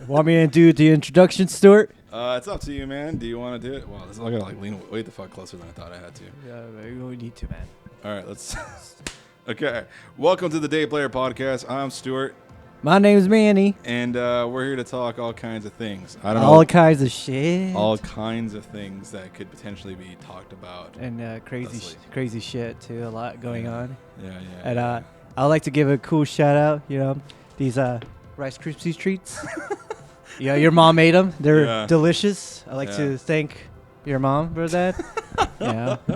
Want me to do the introduction, Stuart? It's up to you, man. Do you want to do it? Wow, I gotta lean way the fuck closer than I thought I had to. Yeah, we need to, man. All right, let's. Okay, welcome to the Day Player Podcast. I'm Stuart, My name's Manny. and we're here to talk all kinds of things. I don't know. All kinds of shit. All kinds of things that could potentially be talked about. And crazy shit too. A lot going on. Yeah. And I'd like to give a cool shout out. These Rice Krispies treats. Yeah, your mom made them. They're delicious. I'd like to thank your mom for that.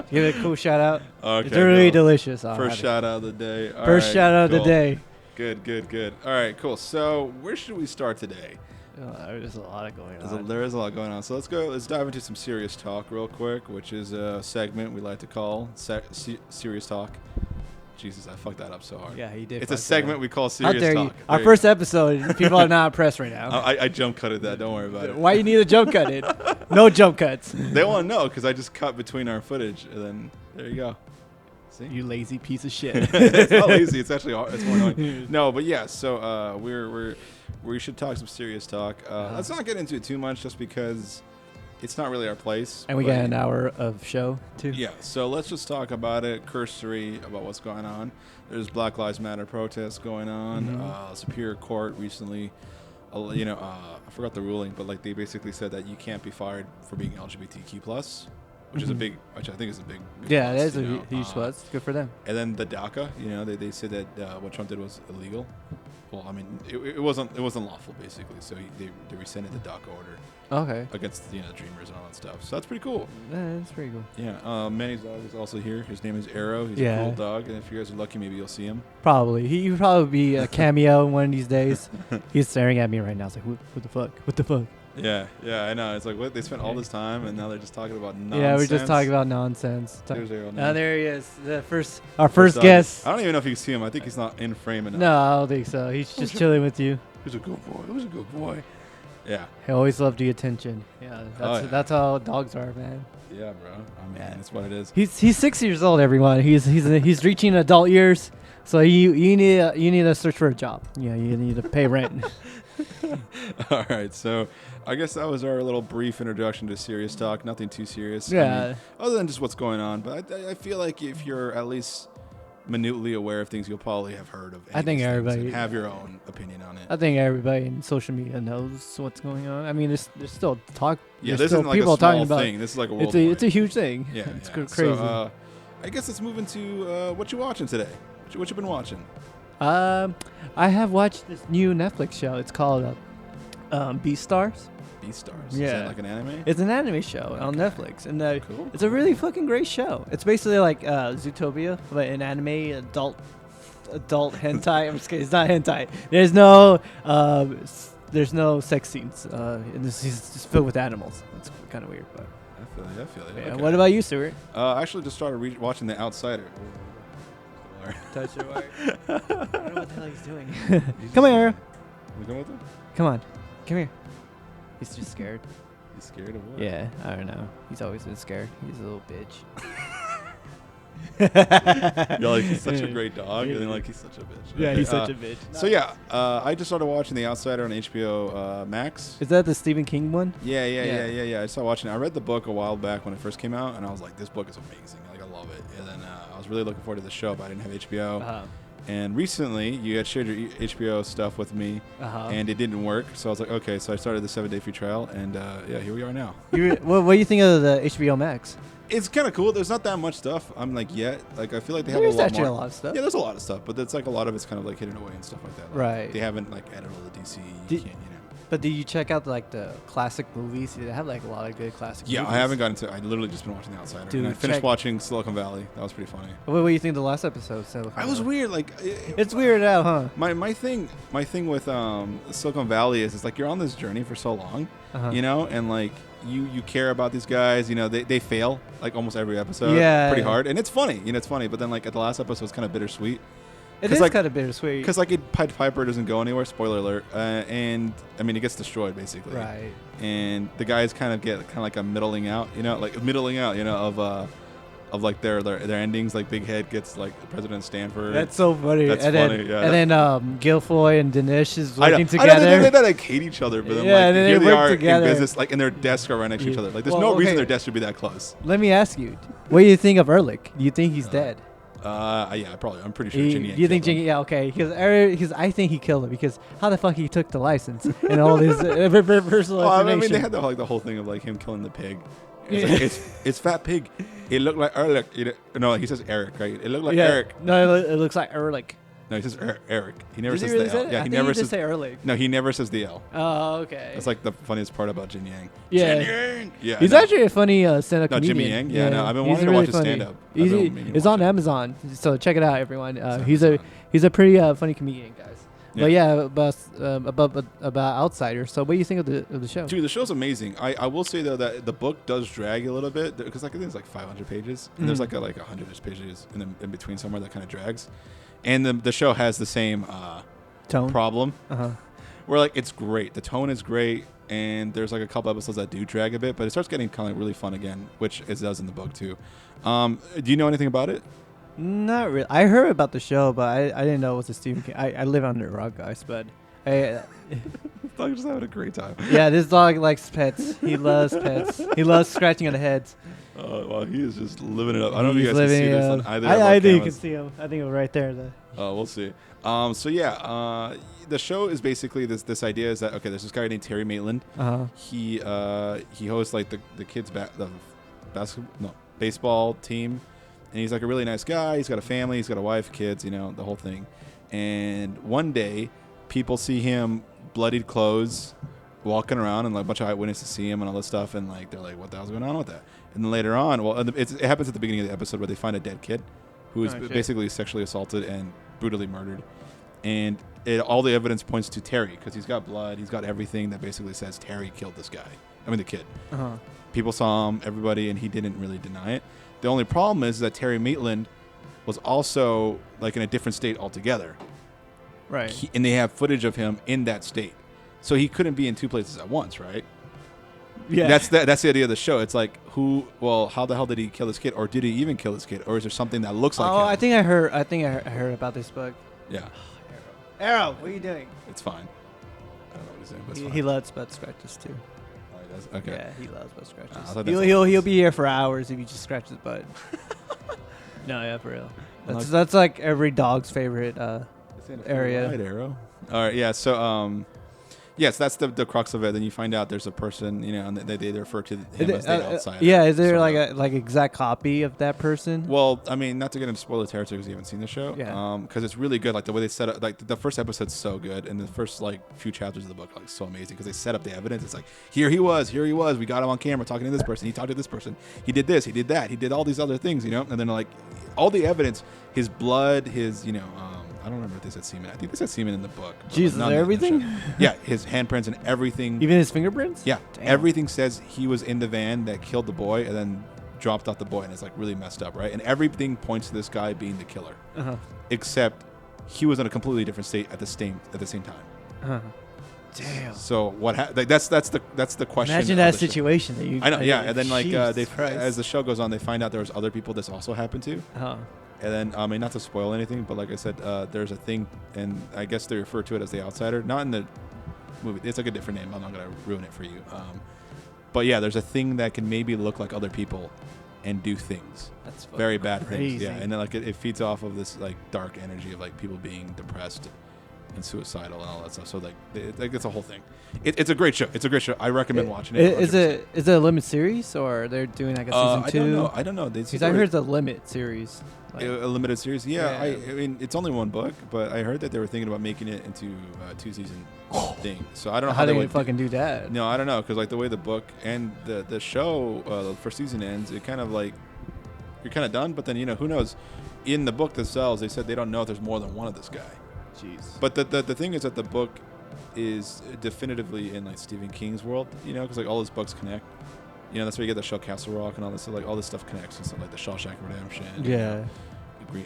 Give it a cool shout out. Okay, they're really delicious. First shout out of the day. First shout out of the day. Good. All right, cool. So where should we start today? There's a lot going on. There is a lot going on. So let's dive into some serious talk real quick, which is a segment we like to call serious talk. Jesus, I fucked that up so hard. Yeah, he did. It's a segment we call serious talk. talk. Our first episode, people are not impressed right now. I jump cutted that. Don't worry about it. Why you need to jump cut it? No jump cuts. They want to know because I just cut between our footage, and then there you go. See? You lazy piece of shit. It's not lazy. It's actually it's more annoying. No, but yeah. So we should talk some serious talk. Let's not get into it too much, just because it's not really our place. And we got an hour of show too. Yeah. So let's just talk about it, cursory about what's going on. There's Black Lives Matter protests going on. Superior Court recently, I forgot the ruling, but like they basically said that you can't be fired for being LGBTQ plus. Which I think is a big yeah, plus, it is a huge plus. Good for them. And then the DACA, they said that what Trump did was illegal. Well, I mean, it wasn't lawful basically. So they rescinded the DACA order. Okay. Against Dreamers and all that stuff. So that's pretty cool. Yeah, that's pretty cool. Yeah. Manny's dog is also here. His name is Arrow. He's a cool dog, and if you guys are lucky, maybe you'll see him. Probably. He would probably be a cameo one of these days. He's staring at me right now. It's like, what the fuck? What the fuck? Yeah, I know. It's like, what? They spent all this time, and now they're just talking about nonsense. Yeah, we're just talking about nonsense. There's Arrow now. There he is. Our first guest. I don't even know if you can see him. I think he's not in frame enough. No, I don't think so. He's just chilling with you. He's a good boy. He was a good boy. Yeah. He always loved the attention. Yeah, that's how dogs are, man. Yeah, bro. I mean, that's what it is. He's 6 years old, everyone. He's reaching adult years, so you need to search for a job. Yeah, you need to pay rent. All right, so I guess that was our little brief introduction to serious talk. Nothing too serious. Yeah. I mean, other than just what's going on, but I feel like if you're at least minutely aware of things, you'll probably have heard of. I think everybody have your own opinion on it. I think everybody in social media knows what's going on. I mean, there's still talk. Yeah, this isn't like people a small talking about thing. This is like a worldwide. It's a huge thing. Yeah, it's yeah. crazy. So, I guess let's move into what you watching today. What you been watching? I have watched this new Netflix show. It's called Beastars. Beastars. Yeah. Is that like an anime? It's an anime show on Netflix, and cool. It's a really fucking great show. It's basically like Zootopia, but an anime adult hentai. I'm just kidding. It's not hentai. There's no sex scenes. And this is just filled with animals. It's kind of weird, but I feel it. Yeah. Okay. What about you, Stuart? I actually just started watching The Outsider. Touch your wire. I don't know what the hell he's doing. Come here. We going with him? Come on. Come here. He's just scared. He's scared of what? Yeah, I don't know. He's always been scared. He's a little bitch. You're like, he's such a great dog, and then like, he's such a bitch. Yeah, Okay, he's such a bitch. So yeah, I just started watching The Outsider on HBO Max. Is that the Stephen King one? Yeah. I started watching it. I read the book a while back when it first came out, and I was like, this book is amazing. Like, I love it. And then I was really looking forward to the show, but I didn't have HBO. And recently, you had shared your HBO stuff with me, and it didn't work. So I was like, okay. So I started the 7-day free trial, and here we are now. What do you think of the HBO Max? It's kind of cool. There's not that much stuff. I feel like they have There's a lot actually more. a lot of stuff. Yeah, there's a lot of stuff, but it's like a lot of it's kind of like hidden away and stuff like that. Like, right. They haven't like added all the DC. But did you check out like the classic movies? They have like a lot of good classic movies. Yeah, I haven't gotten to. I literally just been watching The Outsider. Dude, and I finished watching Silicon Valley. That was pretty funny. What do you think of the last episode? I was weird. Like it's weird out, huh? My thing with Silicon Valley is it's like you're on this journey for so long, and like you care about these guys. They fail like almost every episode. Yeah, pretty hard, and it's funny. It's funny, but then like at the last episode, it's kind of bittersweet. It is like, kind of bittersweet. Because like Pied Piper doesn't go anywhere. Spoiler alert. And I mean, it gets destroyed basically. Right. And the guys kind of get like a middling out, of of like their endings. Like Big Head gets like President Stanford. That's so funny. That's funny. Yeah. And then Guilfoyle and Dinesh is working together. I know they like hate each other, but then yeah, like and here they they work are together. in business, like, and their desks are right next to each other. Like there's no reason their desks should be that close. Let me ask you, what do you think of Ehrlich? Do you think he's dead? Yeah, probably. I'm pretty sure Jin Yang. You think Jin Yang? Yeah, okay. Because I think he killed him. Because how the fuck he took the license and all his personal information? I mean, they had the whole thing of like him killing the pig. It's fat pig. It looked like Ehrlich. No, he says Eric, right? It looked like Eric. No, it looks like Ehrlich. No, he says Eric. He never says really the L. Yeah, he never says. Say Ehrlich. No, he never says the L. Oh, okay. That's like the funniest part about Jin Yang. Yeah. Jin Yang. Yeah. He's actually a funny stand-up comedian. Jimmy Yang. Yeah, no, I've been wanting to watch his stand-up. It's on Amazon, so check it out, everyone. He's a pretty funny comedian, guys. But about Outsiders. So what do you think of the show? Dude, the show's amazing. I will say though that the book does drag a little bit because like I think it's like 500 pages and there's like 100 pages in between somewhere that kind of drags, and the show has the same tone problem. Where like it's great, the tone is great, and there's like a couple episodes that do drag a bit, but it starts getting kind of really fun again, which it does in the book too. Do you know anything about it? Not really. I heard about the show, but I didn't know it was a Stephen King. I live under a rock, guys, but Dog's just having a great time. Yeah, this dog likes pets. He loves pets. He loves scratching on the heads. Oh, well, he is just living it up. I don't know if you guys can see this on either. I think you can see him. I think it's right there. Oh, we'll see. So yeah, the show is basically this idea is that there's this guy named Terry Maitland. He hosts like the kids baseball team. And he's like a really nice guy. He's got a family. He's got a wife, kids, the whole thing. And one day, people see him bloodied clothes, walking around, and like a bunch of eyewitnesses see him and all this stuff. And like they're like, "What the hell's going on with that?" And then later on, it happens at the beginning of the episode where they find a dead kid who is basically sexually assaulted and brutally murdered. And all the evidence points to Terry because he's got blood. He's got everything that basically says Terry killed this guy. I mean, the kid. People saw him, everybody, and he didn't really deny it. The only problem is that Terry Maitland was also like in a different state altogether. Right. And they have footage of him in that state. So he couldn't be in two places at once, right? Yeah. That's the idea of the show. It's like how the hell did he kill this kid, or did he even kill this kid, or is there something that looks like him? I think I heard about this book. Yeah. Arrow, what are you doing? It's fine. I don't know what he's doing, but it's fine. He loves butt scratches too. Okay. Yeah, he loves butt scratches. He'll be here for hours if you just scratch his butt. No, yeah, for real. That's like every dog's favorite area. Right, Arrow. All right, yeah. So yes, that's the crux of it. Then you find out there's a person, and they refer to him as the outsider. Yeah, is there like a exact copy of that person? Well, I mean, not to get into spoiler territory because you haven't seen the show. Yeah. Because it's really good. Like the way they set up, like the first episode's so good, and the first like few chapters of the book are like so amazing because they set up the evidence. It's like here he was. We got him on camera talking to this person. He talked to this person. He did this. He did that. He did all these other things. And then like all the evidence, his blood, his I don't remember if they said semen. I think they said semen in the book. Jesus, everything? Yeah, his handprints and everything. Even his fingerprints? Yeah. Damn. Everything says he was in the van that killed the boy and then dropped off the boy, and it's like really messed up, right? And everything points to this guy being the killer. Except he was in a completely different state at the same time. Damn. So what that's the question. Imagine that situation that you I know, yeah. And then like as the show goes on, they find out there was other people this also happened to. And then, I mean, not to spoil anything, but like I said, there's a thing, and I guess they refer to it as the outsider. Not in the movie. It's like a different name. I'm not going to ruin it for you. But yeah, there's a thing that can maybe look like other people and do things. That's very bad things. Yeah, and then like it feeds off of this like dark energy of like people being depressed and suicidal and all that stuff. So like it's a whole thing. It's a great show. I recommend watching it. 100%. Is it a limit series or they're doing like a season 2? I don't know. Because I heard it's a limit series. A limited series, yeah. I mean, it's only one book, but I heard that they were thinking about making it into a 2-season thing. So I don't know how they would fucking do that. No, I don't know, because like the way the book and the show, the first season ends, it kind of like you're kind of done. But then who knows? In the book themselves, they said they don't know if there's more than one of this guy. Jeez. But the thing is that the book is definitively in like Stephen King's world, because like all his books connect. That's where you get the show Castle Rock and all this. So like all this stuff connects and stuff like the Shawshank Redemption. Yeah. Did you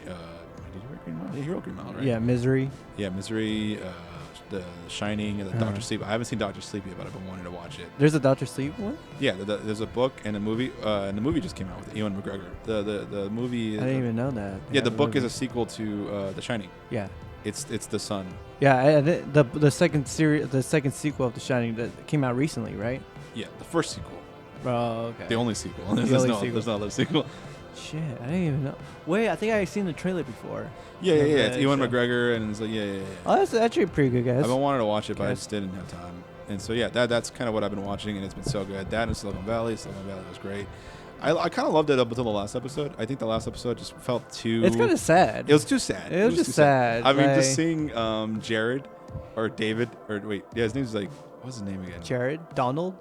write Green Mile? Yeah, he wrote Green Mile, right? Yeah, Misery. Yeah, Misery. the Shining and the Doctor Sleep. I haven't seen Doctor Sleep yet, but I've been wanting to watch it. There's a Doctor Sleep one? Yeah, there's a book and a movie. And the movie just came out with Ewan McGregor. The movie. I didn't even know that. Yeah, the book is a sequel to The Shining. Yeah. It's the son. Yeah, the second sequel of The Shining that came out recently, right? Yeah, the first sequel. Oh, okay. The only sequel. There's no other sequel. Shit, I didn't even know. Wait, I think I seen the trailer before. Yeah. It's Ewan McGregor, and it's like, yeah. Oh, that's actually pretty good, guys. I've been wanting to watch it, but I just didn't have time. And so, yeah, that's kind of what I've been watching, and it's been so good. That and Silicon Valley was great. I kind of loved it up until the last episode. I think the last episode just felt too... It's kind of sad. It was too sad. It was just sad. I mean, just seeing Jared, or David, or wait, yeah, his name's like... What's his name again? Jared? Donald,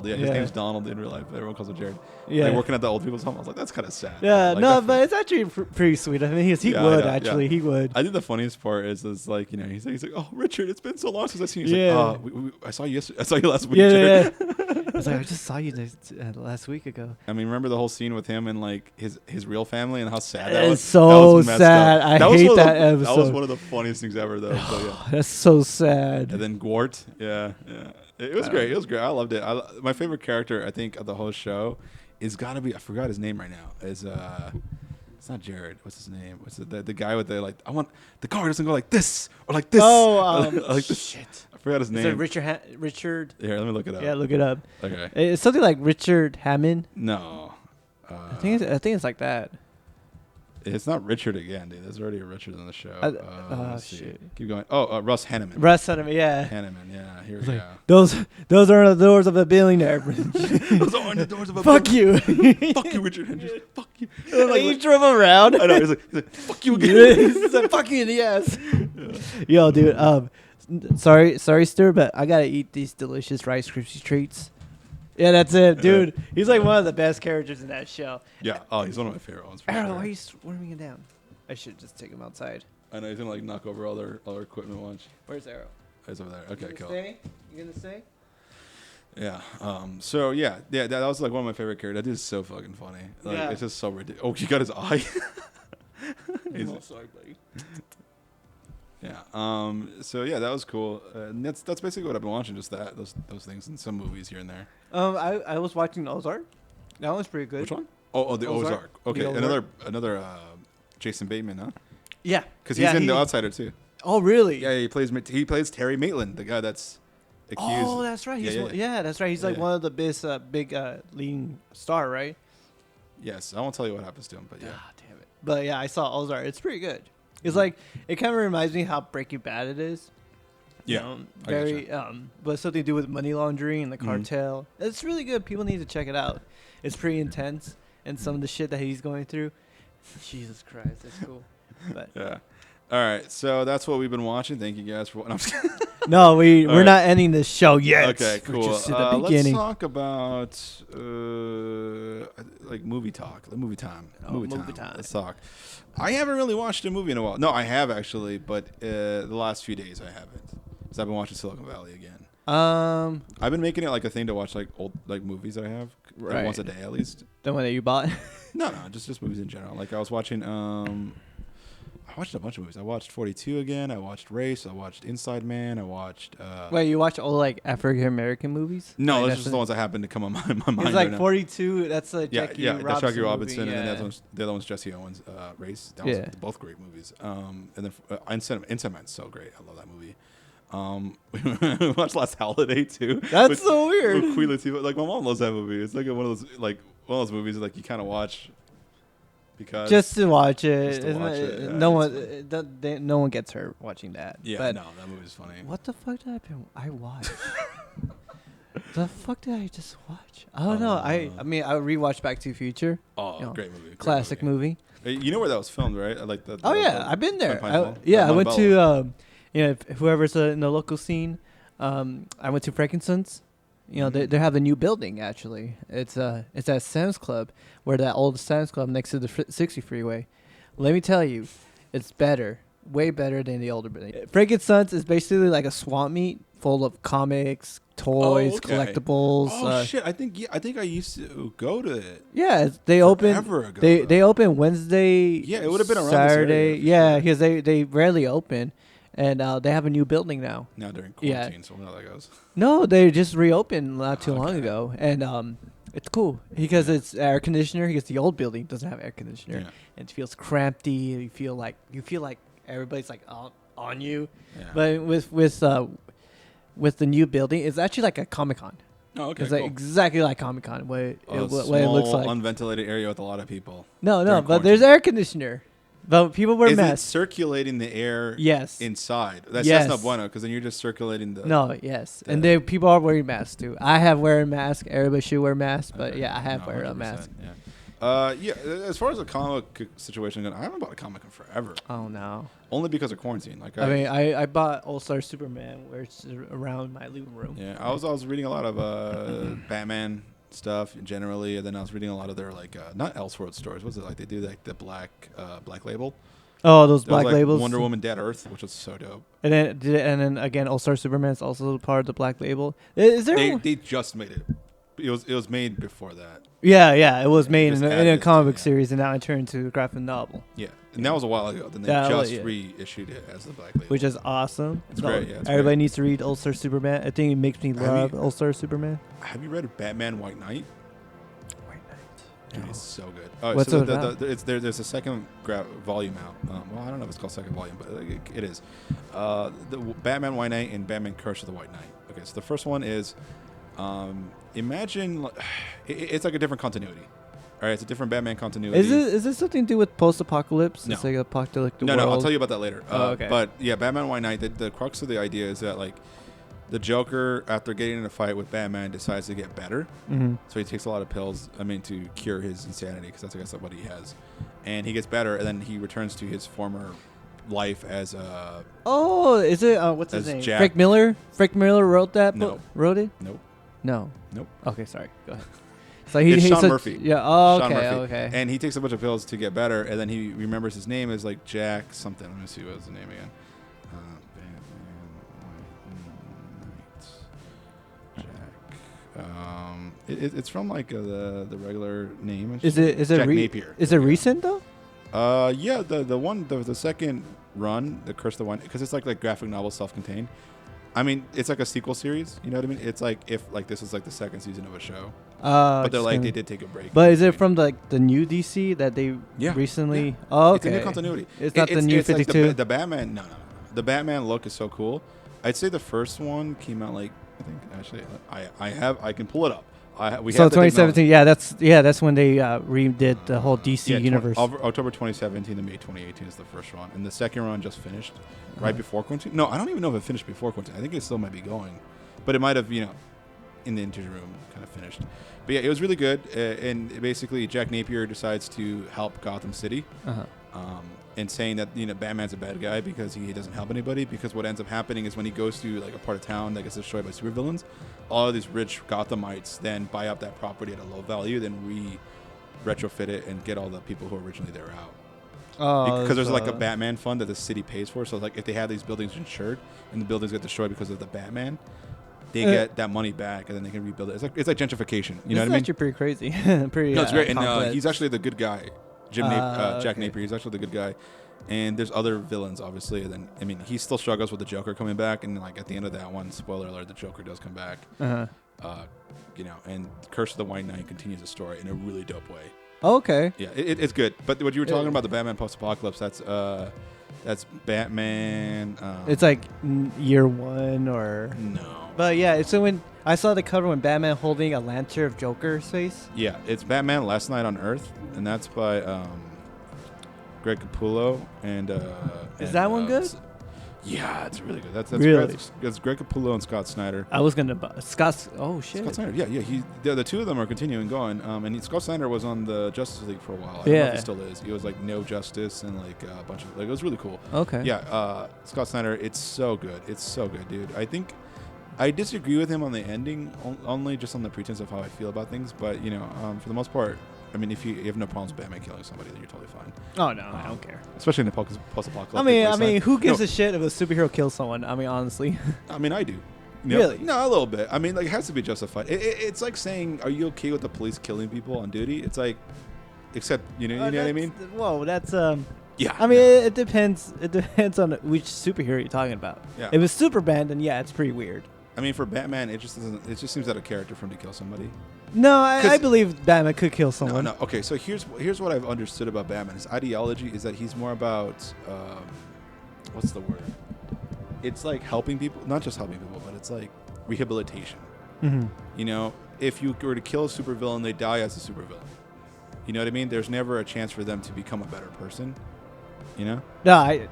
yeah. His name's Donald in real life. Everyone calls him Jared. Yeah. Like working at the old people's home. I was like, that's kind of sad. Yeah, like, no, but it's actually pretty sweet. I mean, he would. I think the funniest part is like, you know, he's like, oh, Richard, it's been so long since I've seen you. He's like, I saw you yesterday. I saw you last week. Yeah. I was like, I just saw you last week ago. I mean, remember the whole scene with him and like his real family and how sad that was? It's so sad. I hate that episode. That was one of the funniest things ever, though. So, yeah. That's so sad. And then Gwart, yeah. It was great. It was great. I loved it. My favorite character, I think, of the whole show is gotta be. I forgot his name right now. It's not Jared. What's his name? What's the guy with the like? I want the car doesn't go like this or like this. Oh, like this. Shit. I forgot his name. Is it Richard? Here, let me look it up. Yeah, look it up. Okay. It's something like Richard Hammond. No. I think it's like that. It's not Richard again, dude. There's already a Richard on the show. Shit. Keep going. Oh, Russ Hanneman. Yeah. Hanneman, yeah. Here we go. Those are the doors of a billionaire. Those aren't the doors of a Fuck you. Fuck you, Richard Hendricks. Fuck you. He drove around. I know. He's like, fuck you again. He's like, fuck you in the ass. Yeah. Yo, dude. Sorry, Stuart, but I gotta eat these delicious Rice Krispie treats. Yeah, that's it, dude. He's like one of the best characters in that show. Yeah. Oh, he's one of my favorite ones. Arrow, why are you swarming it down? I should just take him outside. I know he's gonna like knock over all their equipment. Watch. Where's Arrow? He's over there. Okay, cool. You gonna stay? Yeah. So yeah. That was like one of my favorite characters. That dude's so fucking funny. Like, yeah. It's just so ridiculous. Oh, he got his eye. Oh, sorry, buddy. Yeah. So yeah, that was cool. And that's basically what I've been watching. Just those things and some movies here and there. I was watching Ozark. That was pretty good. Which one? Oh, the Ozark. Okay, the Ozark. another Jason Bateman, huh? Yeah. Because he's in The Outsider too. Oh, really? Yeah, he plays Terry Maitland, the guy that's accused. Oh, that's right. That's right. He's like one of the big leading star, right? Yes, I won't tell you what happens to him, but yeah. Ah, damn it. But yeah, I saw Ozark. It's pretty good. It's like it kind of reminds me how Breaking Bad it is. Yeah, very but something to do with money laundering and the cartel. It's really good. People need to check it out. It's pretty intense, and some of the shit that he's going through. Jesus Christ, it's cool. But yeah. All right, so that's what we've been watching. Thank you guys for. No, we're not ending this show yet. Okay, cool. We're just at the beginning. Let's talk about like movie talk, movie time. Movie time. Let's talk. I haven't really watched a movie in a while. No, I have actually, but the last few days I haven't. Because I've been watching Silicon Valley again. I've been making it like a thing to watch like old like movies that I have like once a day at least. The one that you bought? No, just movies in general. Like I was watching I watched a bunch of movies. I watched 42 again. I watched Race. I watched Inside Man. I watched. Wait, you watch all like African American movies? No, like, those are just the ones that happen to come on my mind. It's like 42. That's a Jackie Robinson. That's Jackie Robinson, movie, and then the other one's Jesse Owens. Race. That was both great movies. And then Inside Man's so great. I love that movie. We watched Last Holiday too. That's so weird. With Queen Latifah. Like my mom loves that movie. It's like one of those movies like you kind of watch. Because just to watch it, no one gets hurt watching that. Yeah, but no, that movie's funny. What the fuck did I watch? The fuck did I just watch? I don't know. I mean, I rewatched Back to the Future. Oh, great movie. Classic movie. You know where that was filmed, right? Like I've been there. I went to whoever's in the local scene. I went to Frankenstein's. You know, they have a new building, actually. It's at Sam's Club, where that old Sam's Club next to the 60 freeway. Let me tell you, it's better. Way better than the older building. Frankenstein's is basically like a swamp meet full of comics, toys, collectibles. Oh, shit. I think I used to go to it. Yeah, they open. They open Wednesday. Yeah, it would have been around Saturday. This area, yeah, because they rarely open. and they have a new building now. Now during quarantine, so we'll know how that goes. No, they just reopened not too long ago, and it's cool because it's air conditioner. Because the old building doesn't have air conditioner, and it feels cramped. You feel like everybody's like on you, but with the new building, it's actually like a Comic-Con. Oh, okay, it's cool. like exactly like Comic-Con, what it small, looks like. Unventilated area with a lot of people. No, but there's air conditioner. But people wear masks. Is it circulating the air inside? That's not bueno, because then you're just circulating the... No, yes. And people are wearing masks, too. I have wearing masks. Everybody should wear masks. But, I have wear a mask. Yeah. As far as the comic situation goes, I haven't bought a comic in forever. Oh, no. Only because of quarantine. Like I bought All-Star Superman, where it's around my living room. Yeah, I was reading a lot of Batman stuff generally, and then I was reading a lot of their not Elseworld stories. What's it like? They do like the black label. Oh, those black labels. Wonder Woman, Dead Earth, which was so dope. And then again, All Star Superman is also part of the black label. Is there? They just made it. It was made before that. Yeah, it was made in a comic book series, and now it turned into a graphic novel. Yeah, and that was a while ago. Then they just reissued it as the black label, which is awesome. It's great. Yeah, everybody needs to read All Star Superman. I think it makes me love All Star Superman. Have you read Batman White Knight? Dude, it's so good. What's it about? There's a second volume out. Well, I don't know if it's called second volume, but it is. The Batman White Knight and Batman Curse of the White Knight. Okay, so the first one is, imagine it's like a different continuity. All right, it's a different Batman continuity. Is it something to do with post-apocalypse? No. It's like apocalyptic world? No, I'll tell you about that later. Okay. But yeah, Batman White Knight, the crux of the idea is that the Joker, after getting in a fight with Batman, decides to get better. Mm-hmm. So he takes a lot of pills, to cure his insanity, because that's, I guess, what he has. And he gets better, and then he returns to his former life as a... Oh, is it... what's his name? Jack. Frank Miller? Frank Miller wrote that book? Wrote it? Nope. No. Nope. Okay, sorry. Go ahead. So it's Sean Murphy. Yeah. Oh, Sean Murphy. Okay. And he takes a bunch of pills to get better, and then he remembers his name is like Jack something. Let me see what's the name again. It's from the regular name. Is it Jack Napier? Is it recent though? Yeah, the second run, the Curse of the One, because it's like graphic novel, self-contained. It's like a sequel series. You know what I mean? It's like if this is like the second season of a show. But they did take a break. But is it from the new DC that they recently? Yeah. Oh, okay. It's a new continuity. It's not the new 52. Like the Batman. No. The Batman look is so cool. I'd say the first one came out I think actually I can pull it up. So 2017. That's when they redid the whole DC universe. October 2017 to May 2018 is the first run, and the second run just finished right before quarantine. No, I don't even know if it finished before quarantine. I think it still might be going, but it might have in the interim kind of finished. But yeah, it was really good, and basically Jack Napier decides to help Gotham City. And saying that Batman's a bad guy because he doesn't help anybody, because what ends up happening is when he goes to a part of town that gets destroyed by supervillains, all of these rich Gothamites then buy up that property at a low value, then retrofit it and get all the people who were originally there out. Because there's a Batman fund that the city pays for, so if they have these buildings insured and the buildings get destroyed because of the Batman, they get that money back and then they can rebuild it. It's like gentrification. You know what I mean? It's actually pretty crazy. No, it's great. And he's actually the good guy. Jack Napier, he's actually the good guy, and there's other villains obviously. And then he still struggles with the Joker coming back, and at the end of that one, spoiler alert, the Joker does come back. And Curse of the White Knight continues the story in a really dope way. Okay. Yeah, it's good. But what you were talking about, the Batman post-apocalypse, that's Batman. It's like year one or no. But yeah, so when I saw the cover when Batman holding a lantern of Joker's face. Yeah, it's Batman Last Night on Earth, and that's by Greg Capullo and. Is that one good? Yeah, it's really good. That's really? It's Greg Capullo and Scott Snyder. I was gonna Scott. Oh shit. Scott Snyder. Yeah. The two of them are continuing going. And Scott Snyder was on the Justice League for a while. I don't know if he still is. He was No Justice and a bunch of it was really cool. Okay. Yeah. Scott Snyder. It's so good. It's so good, dude. I think I disagree with him on the ending, only just on the pretense of how I feel about things. But for the most part. If you have no problems with Batman killing somebody, then you're totally fine. Oh, no, I don't care. Especially in the post-apocalyptic. I mean, who gives a shit if a superhero kills someone? honestly. I do. Really? No, a little bit. It has to be justified. It's like saying, are you okay with the police killing people on duty? It's like, except, you know what I mean? Whoa, that's... Yeah. I mean, it depends. It depends on which superhero you're talking about. Yeah. If it's Superman, then yeah, it's pretty weird. I mean, for Batman, it just seems out of character for him to kill somebody. No, I believe Batman could kill someone. No. Okay, so here's what I've understood about Batman. His ideology is that he's more about what's the word? It's like helping people, not just helping people, but it's like rehabilitation. Mm-hmm. You know, if you were to kill a supervillain, they die as a supervillain. You know what I mean? There's never a chance for them to become a better person. You know? No, I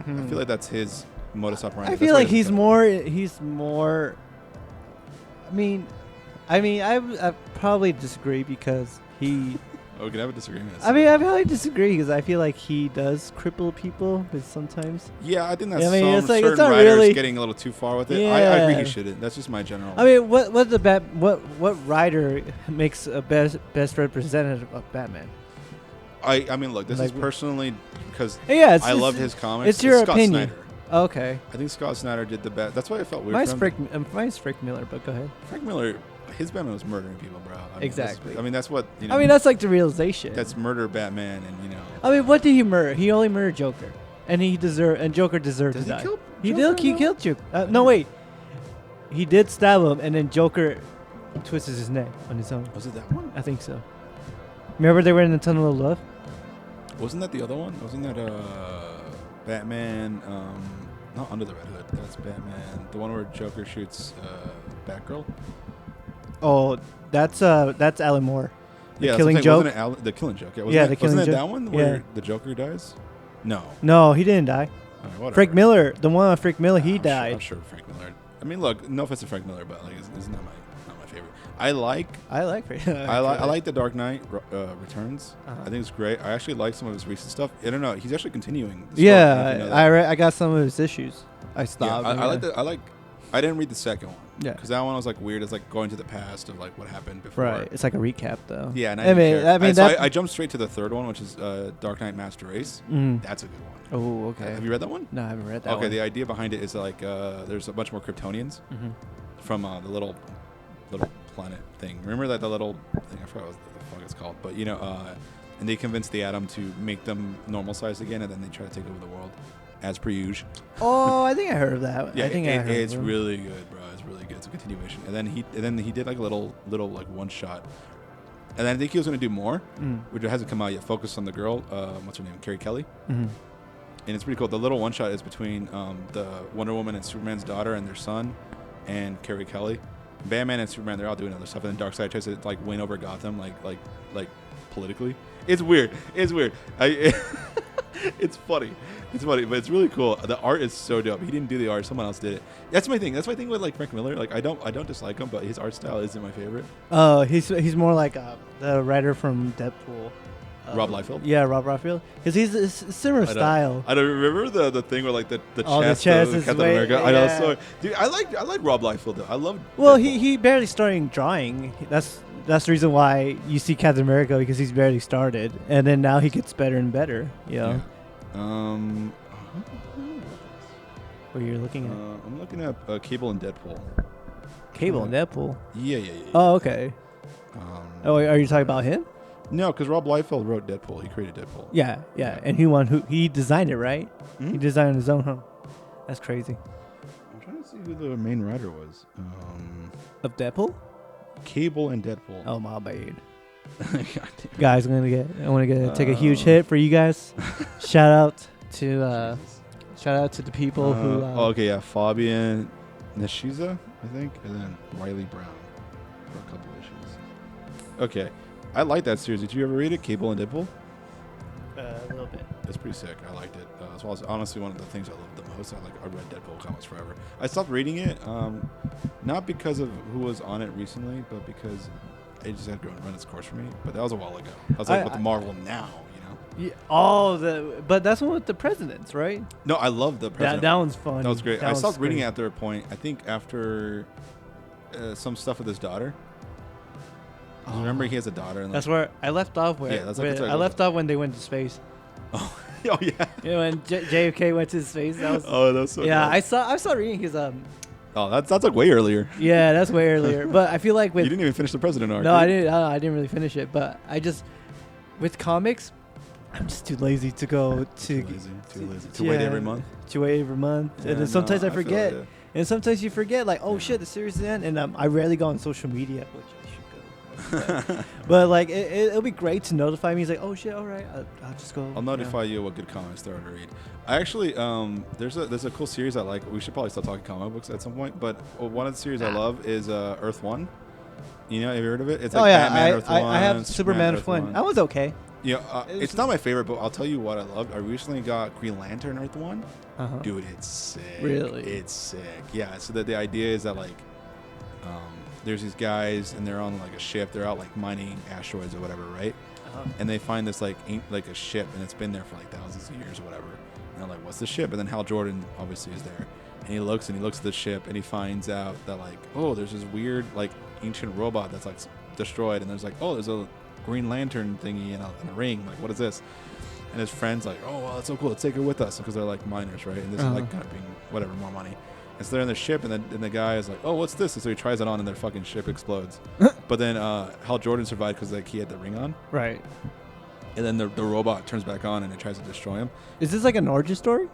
feel like that's his modus operandi. I feel like he's more. I probably disagree because he. Oh, we can have a disagreement. I mean, I probably disagree because I feel like he does cripple people, but sometimes. Yeah, I think that's it's like, certain it's not writers really getting a little too far with it. Yeah. I agree he shouldn't. That's just my general. I mean, what writer makes a best representative of Batman? I mean, look, this is personally because I loved his comics. It's your Scott opinion. Snyder. Okay. I think Scott Snyder did the best. That's why I felt weird. Mine's Frank Miller, but go ahead. Frank Miller, his Batman was murdering people, bro. Exactly. That's what. You know, that's like the realization. That's murder Batman, and you know. I mean, what did he murder? He only murdered Joker, and Joker deserved to die. He killed Joker. No, wait. He did stab him, and then Joker twisted his neck on his own. Was it that one? I think so. Remember they were in the Tunnel of Love? Wasn't that the other one? Wasn't that Batman? Not Under the Red Hood. That's Batman. The one where Joker shoots Batgirl. Oh, that's Alan Moore. The Yeah, Killing Joke. The Killing Joke. Yeah, The Killing Joke. Wasn't that one where the Joker dies? No. No, he didn't die. Right, Frank Miller, the one with Frank Miller, he died. I'm sure Frank Miller. I mean, look, no offense to Frank Miller, but like, it's not my favorite. I like Frank. I like The Dark Knight Returns. Uh-huh. I think it's great. I actually like some of his recent stuff. I don't know. He's actually continuing. I got some of his issues. I stopped. Yeah, I didn't read the second one. Yeah, because that one was like weird. It's like going to the past of like what happened before. Right. It's like a recap though. Yeah, and I jumped straight to the third one, which is Dark Knight Master Race. That's a good one. Oh, okay. Have you read that one? No, I haven't read that one. Okay, the idea behind it is like there's a bunch more Kryptonians from the little planet thing. Remember that the little thing? I forgot what the fuck it's called, but you know, and they convince the Atom to make them normal size again, and then they try to take over the world, as per usual. Oh, I think I heard of that. Yeah, I think it's really good, bro. It's really good. It's a continuation, and then he did like a little like one shot, and then I think he was gonna do more, which hasn't come out yet. Focus on the girl. What's her name? Carrie Kelly. And it's pretty cool. The little one shot is between the Wonder Woman and Superman's daughter and their son, and Carrie Kelly. Batman and Superman, they're all doing other stuff, and then Darkseid tries to like win over Gotham, like politically. It's weird. It's funny. It's funny, but it's really cool. The art is so dope. He didn't do the art; someone else did it. That's my thing. That's my thing with like Frank Miller. Like I don't dislike him, but his art style isn't my favorite. Oh, he's more like the writer from Deadpool. Rob Liefeld? Yeah, Rob Liefeld. Because he's a similar style. I don't remember the thing where like the chest is Captain America. Yeah. I know. So, dude, I like Rob Liefeld though. I love. Well, Deadpool. he barely started drawing. That's the reason why you see Captain America, because he's barely started, and then now he gets better and better. You know? Yeah. What you're looking at? I'm looking at Cable and Deadpool. Cable and Deadpool. Yeah. Oh, okay. Are you talking about him? No, because Rob Liefeld wrote Deadpool. He created Deadpool. Yeah. And he designed it, right? Mm-hmm. He designed it on his own, huh? That's crazy. I'm trying to see who the main writer was. Of Deadpool? Cable and Deadpool. Oh, my bad. Guys, I want to take a huge hit for you guys. Shout out to the people who. Okay, yeah, Fabian Nishiza, I think, and then Riley Brown for a couple issues. Okay. I like that series. Did you ever read it, Cable and Deadpool? A little bit. It's pretty sick. I liked it. As well as honestly one of the things I loved the most. I read Deadpool comics forever. I stopped reading it, not because of who was on it recently, but because it just had run its course for me. But that was a while ago. I was like with the Marvel now, you know. Yeah. But that's one with the presidents, right? No, I love the president. That one's fun. That was great. I stopped reading it after a point. I think after some stuff with his daughter. Remember, he has a daughter. And that's where I left off. I left off when they went to space. Oh yeah. You know, when JFK went to space. That was so. Yeah, cool. I saw reading his Oh, that's like way earlier. Yeah, that's way earlier. But I feel like you didn't even finish the president arc. No, I didn't really finish it. But with comics, I'm just too lazy to go Too lazy. To wait every month. To wait every month, Yeah, and then sometimes I forget, feel it, and sometimes you forget, like, oh shit, the series is in, and I rarely go on social media, which I should go. But like, it'll be great to notify me. He's like, oh shit, all right, I'll just go. I'll notify you what good comics there are to read. I actually, there's a cool series I like. We should probably start talking comic books at some point. But one of the series I love is Earth One. You know, have you heard of it? It's like Batman Earth One. I have Superman Earth One. That was okay. Yeah, it's not my favorite, but I'll tell you what I loved. I recently got Green Lantern Earth One. Dude, it's sick. Really? It's sick. Yeah. So the idea is that like, there's these guys and they're on like a ship. They're out like mining asteroids or whatever, right? And they find this like a ship, and it's been there for like thousands of years or whatever. And they're like, "What's the ship?" And then Hal Jordan obviously is there, and he looks at the ship, and he finds out that like, oh, there's this weird like ancient robot that's like destroyed, and there's like, oh, there's a Green Lantern thingy and a ring. Like, what is this? And his friend's like, oh, well, that's so cool. Let's take it with us, because they're like miners, right? And this is like kind of being whatever, more money. And so they're in the ship, and then the guy is like, oh, what's this? And so he tries it on, and their fucking ship explodes. But then Hal Jordan survived because like he had the ring on. Right. And then the robot turns back on, and it tries to destroy him. Is this like an origin story?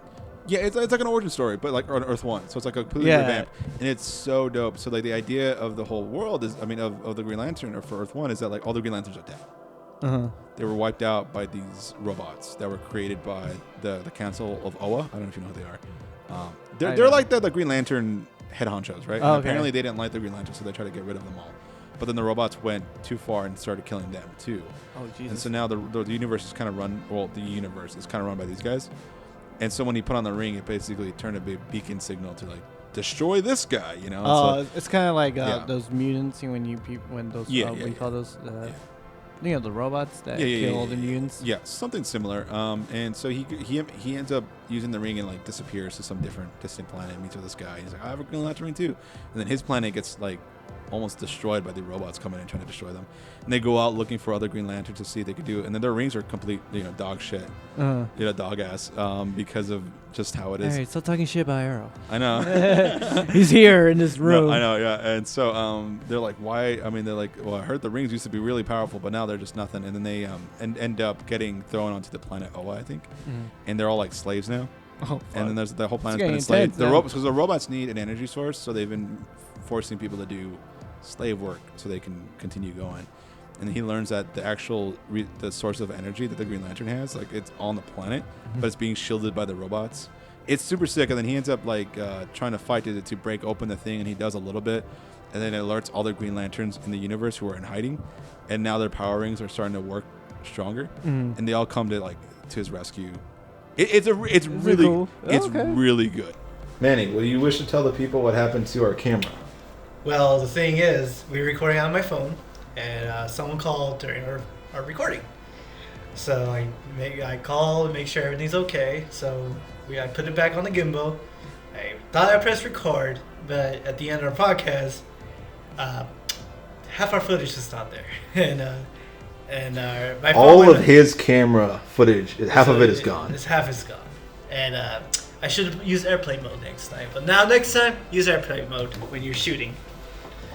Yeah, it's like an origin story, but like on Earth One. So it's like a completely revamped. And it's so dope. So like the idea of the whole world is, I mean, of the Green Lantern, or for Earth One, is that like all the Green Lanterns are dead. They were wiped out by these robots that were created by the Council of Oa. I don't know if you know who they are. They're like the Green Lantern head honchos, right? Oh, and apparently they didn't like the Green Lantern, so they tried to get rid of them all. But then the robots went too far and started killing them too. Oh, Jesus. And so now the universe is kind of run. Well, the universe is kind of run by these guys. And so when he put on the ring, it basically turned a big beacon signal to like destroy this guy. You know. Oh, it's kind of like those mutants. When those we call those. You know, the robots that kill the mutants. Yeah, something similar. And so he ends up using the ring and like disappears to some distant planet. Meets with this guy. He's like, I have a Green Lantern ring too. And then his planet gets like almost destroyed by the robots coming in and trying to destroy them. And they go out looking for other Green Lanterns to see if they could do it. And then their rings are complete, dog shit. Dog ass. Because of just how it is. Hey, stop talking shit about Arrow. I know. He's here in this room. No, I know, yeah. And so they're like, why? I mean, they're like, well, I heard the rings used to be really powerful, but now they're just nothing. And then they end up getting thrown onto the planet Oa, I think. And they're all like slaves now. Oh, and then there's the whole planet's been enslaved. Because the robots need an energy source, so they've been forcing people to do slave work so they can continue going. And he learns that the actual the source of energy that the Green Lantern has, like, it's on the planet, but it's being shielded by the robots. It's super sick. And then he ends up like trying to fight to break open the thing, and he does a little bit, and then it alerts all the Green Lanterns in the universe who are in hiding, and now their power rings are starting to work stronger, and they all come to his rescue. It's really cool. Really good. Manny, will you wish to tell the people what happened to our camera? Well, the thing is, we were recording on my phone, and someone called during our recording. So I call and make sure everything's okay. So I put it back on the gimbal. I thought I pressed record, but at the end of our podcast, half our footage is not there, and my phone all of his camera footage, half of it is gone. Half is gone, and I should have used airplane mode next time. But now next time, use airplane mode when you're shooting.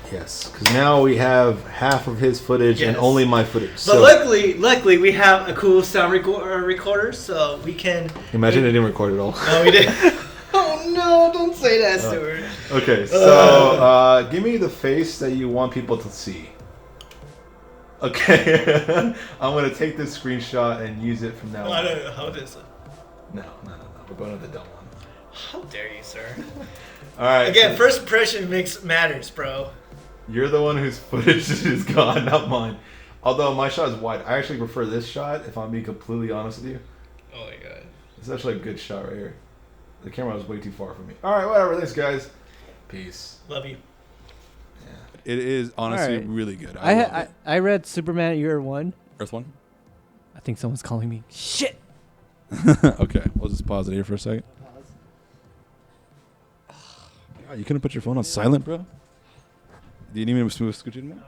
Yes, because now we have half of his footage and only my footage. But luckily, we have a cool sound recorder, so we can... Imagine it didn't record at all. No, we didn't. Oh, no, don't say that, Stuart. Okay, so give me the face that you want people to see. Okay. I'm going to take this screenshot and use it from now on. I don't know. How is it? No. We're going to the dumb one. How dare you, sir? All right. Again, first impression matters, bro. You're the one whose footage is gone, not mine. Although my shot is wide. I actually prefer this shot, if I'm being completely honest with you. Oh my god. It's actually a good shot right here. The camera was way too far from me. Alright, whatever. Thanks, guys. Peace. Love you. Yeah. It is honestly really good. I read Superman Year 1. Earth 1? I think someone's calling me. Shit! Okay, we'll just pause it here for a second. God, you couldn't put your phone on silent, bro? Do you need me to scooch it in?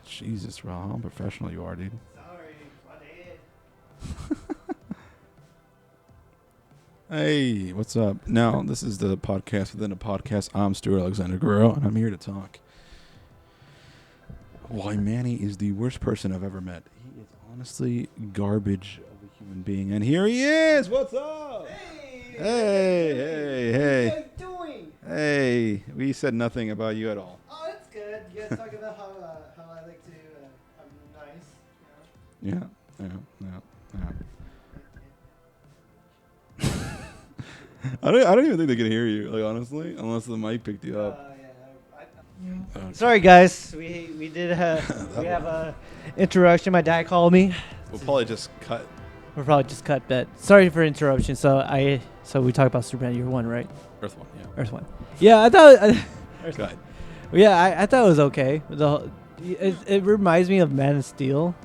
Jesus, bro, how unprofessional you are, dude. Sorry, my bad. Hey, what's up? Now, this is the podcast within a podcast. I'm Stuart Alexander Guerrero, and I'm here to talk why Manny is the worst person I've ever met. He is honestly garbage of a human being. And here he is. What's up? Hey. What are you doing? Hey, we said nothing about you at all. Oh, that's good. You guys talk about how I like to, I'm nice. You know? Yeah. I don't even think they can hear you, like, honestly, unless the mic picked you up. Okay. Sorry, guys. We did we have a interruption. My dad called me. We'll probably just cut. We'll probably just cut that. Sorry for interruption. So we talked about Superman Year 1, right? Earth 1, yeah. Earth 1. Yeah, I thought. Earth 1. Yeah, I thought it was okay. It reminds me of Man of Steel.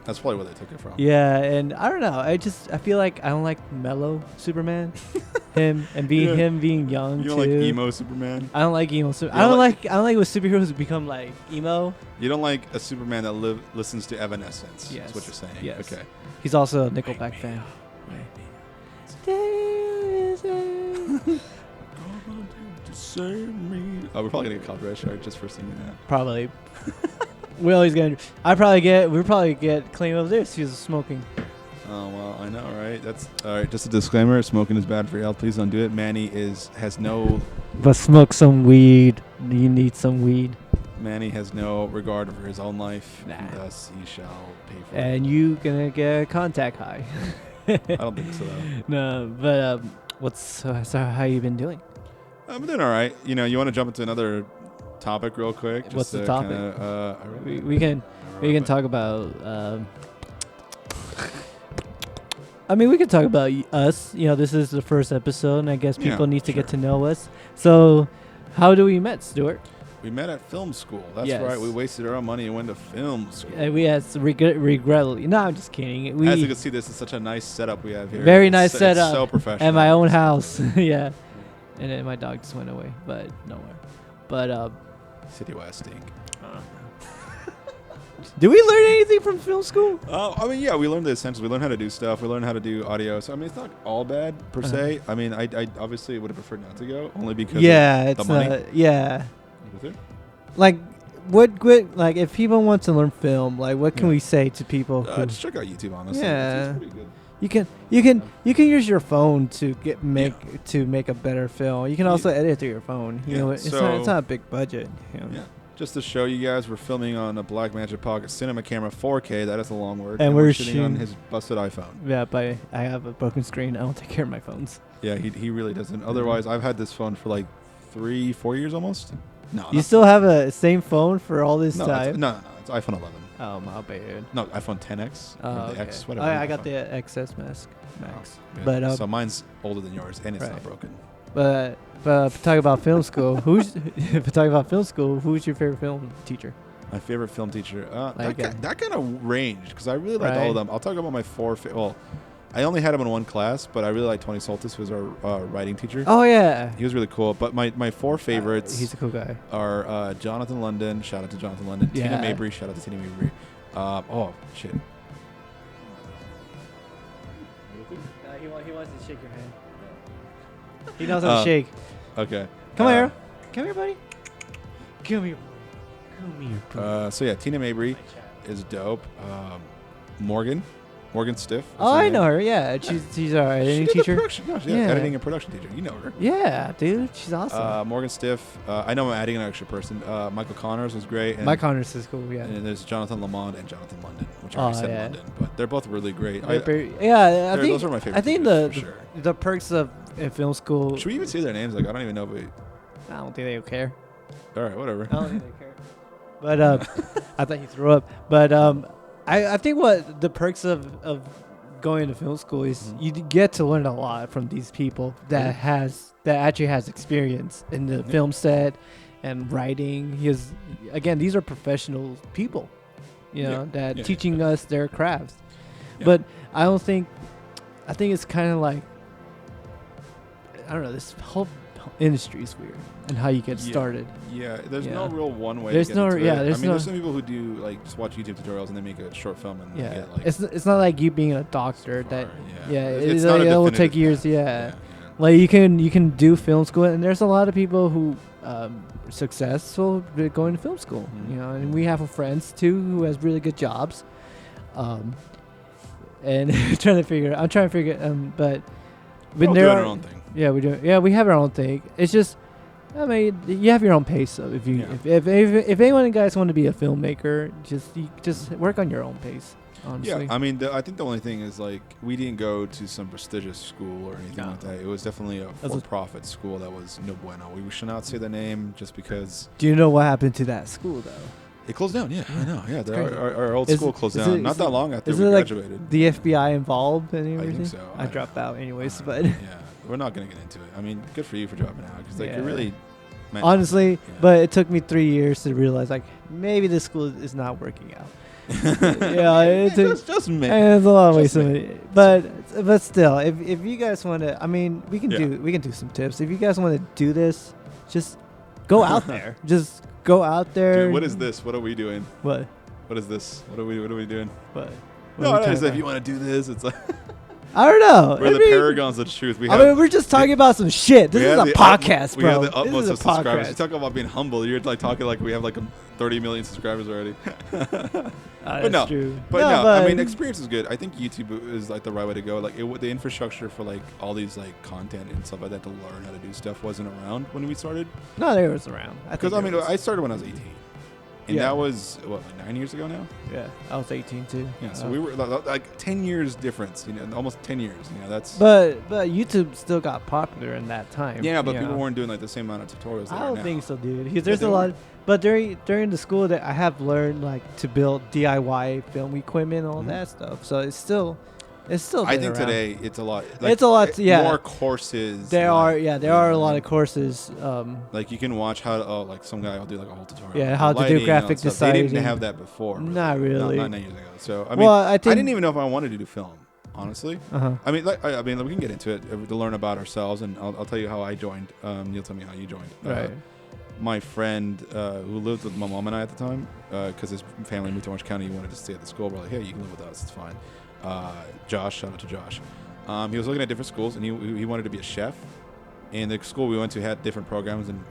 That's probably where they took it from. Yeah, and I don't know. I feel like I don't like mellow Superman. him being young. You don't like emo Superman? I don't like emo. I don't like when superheroes become like emo. You don't like a Superman that listens to Evanescence. Yes. That's what you're saying. Yes. Okay. He's also a Nickelback fan. Oh, we're probably gonna get copyright strike just for singing that. Probably. We'll probably get claim of this. He's smoking. Oh well, I know, right? That's all right. Just a disclaimer: smoking is bad for your health. Please don't do it. Manny has no. But smoke some weed. You need some weed. Manny has no regard for his own life, Nah. and thus he shall pay for it. And you gonna get a contact high. I don't think so, though. No, but so how you been doing? I'm doing all right. You want to jump into another topic real quick? What's the topic? We can talk about. I mean, we can talk about us. This is the first episode, and I guess people need to get to know us. So, how do we met, Stuart? We met at film school. That's Yes. right. We wasted our own money and went to film school. And we had regrettably. No, I'm just kidding. As you can see, this is such a nice setup we have here. Very nice setup. It's so professional. At my own house. Yeah. And then my dog just went away, but nowhere. But City West stink. did we learn anything from film school? I mean, yeah, we learned the essentials. We learned how to do stuff. We learned how to do audio. So I mean, it's not all bad per se. I mean, I obviously would have preferred not to go only because of it's the money. Yeah. With it? Like, like if people want to learn film, like what can we say to people? Just check out YouTube, honestly. Yeah. It's pretty good. You can use your phone to make a better film. You can also edit through your phone. You know, it's not a big budget. Yeah. Just to show you guys, we're filming on a Blackmagic Pocket Cinema camera 4K. That is a long word. And we're shooting on his busted iPhone. Yeah, but I have a broken screen. I don't take care of my phones. Yeah, he really doesn't. Otherwise, I've had this phone for like 3-4 years almost. No. You still have a same phone for all this time? No. It's iPhone 11. Oh, my bad. No, iPhone 10X. Oh, or the okay. X, whatever. I got the XS Max. Yeah. But so mine's older than yours, and it's not broken. But talking about film school, who's your favorite film teacher? My favorite film teacher, that kind of ranged because I really liked all of them. I'll talk about my well, I only had him in one class, but I really liked Tony Soltis, who was our writing teacher. Oh yeah, he was really cool. But my 4 favorites, he's a cool guy, are Jonathan London. Shout out to Jonathan London. Yeah. Tina Mabry. Shout out to Tina Mabry. Oh shit. He wants to shake your hand. He knows how to shake. Okay. Come here. Come here, buddy. Come here, buddy. So yeah, Tina Mabry is dope. Morgan Stiff. Oh, I know her. Yeah, she's our editing teacher. Editing and production teacher. You know her. Yeah, dude, she's awesome. Morgan Stiff. I know I'm adding an extra person. Michael Connors was great. Mike Connors is cool. Yeah. And there's Jonathan Lamont and Jonathan London, which I already said London, but they're both really great. I think those are my favorite. I think the perks of film school. Should we even say their names? Like, I don't even know. But I don't think they care. All right, whatever. I don't think they care. But I thought he threw up. But I think what the perks of going to film school is you get to learn a lot from these people that actually has experience in the film set and writing. These are professional people, that teaching us their crafts. Yeah. But I think it's kind of like, I don't know, this whole industry is weird and how you get started. Yeah, there's no real one way. There's to get into it. There's there's some people who do like just watch YouTube tutorials and they make a short film and get like. It's not like you being a doctor it's it will take years. Like you can do film school, and there's a lot of people who successful going to film school. And we have friends too who has really good jobs. and I'm trying to figure. But We're all doing our own thing. Yeah, we do. Yeah, we have our own thing. It's just, I mean, you have your own pace. So if you, if anyone of you guys want to be a filmmaker, just work on your own pace. Honestly. Yeah, I mean, I think the only thing is like we didn't go to some prestigious school or anything like that. It was definitely a for-profit school that was no bueno. We should not say the name just because. Do you know what happened to that school though? It closed down. Yeah, I know. Yeah, our old school closed down. Not that long after we graduated. Like the FBI involved and everything? I think so. I dropped out anyways, but yeah, we're not gonna get into it. I mean, good for you for dropping out because like you're really. Honestly, but it took me 3 years to realize like maybe this school is not working out. Yeah, it's just me. And it's a lot of ways of it. But still, if you guys want to, I mean, we can do some tips. If you guys want to do this, just go out there. Just go out there. Dude, what is this? What are we doing? What is this? What are we doing? What? No, if you want to do this, it's like I don't know. We're the paragons of truth. We're just talking about some shit. This is a podcast, bro. We have the utmost of subscribers. You talk about being humble. You're like talking like we have like 30 million subscribers already. But no, true. But I mean, experience is good. I think YouTube is like the right way to go. Like the infrastructure for like all these like content and stuff like that to learn how to do stuff wasn't around when we started. No, they was around. Because I mean, I started when I was 18. And that was, what, like 9 years ago now? Yeah, I was 18 too. Yeah, so we were like 10 years difference, you know, almost 10 years. You know, that's. But YouTube still got popular in that time. Yeah, but people weren't doing like the same amount of tutorials. I don't think so, dude. Because there's a lot. But during the school that I have learned like to build DIY film equipment and all that stuff. So it's still. I think today it's a lot. Like, it's a lot. Yeah, more courses. There are a lot of courses. Like you can watch how to, like some guy will do like a whole tutorial. Yeah, how to do graphic design. They didn't have that before. Not really. Not 9 years ago. So I mean, I didn't even know if I wanted to do film. Honestly, I mean, we can get into it to learn about ourselves, and I'll tell you how I joined. You'll tell me how you joined. Right. My friend who lived with my mom and I at the time, because his family moved to Orange County, he wanted to stay at the school. We're like, hey, you can live with us. It's fine. Josh, shout out to Josh. He was looking at different schools, and he wanted to be a chef. And the school we went to had different programs, and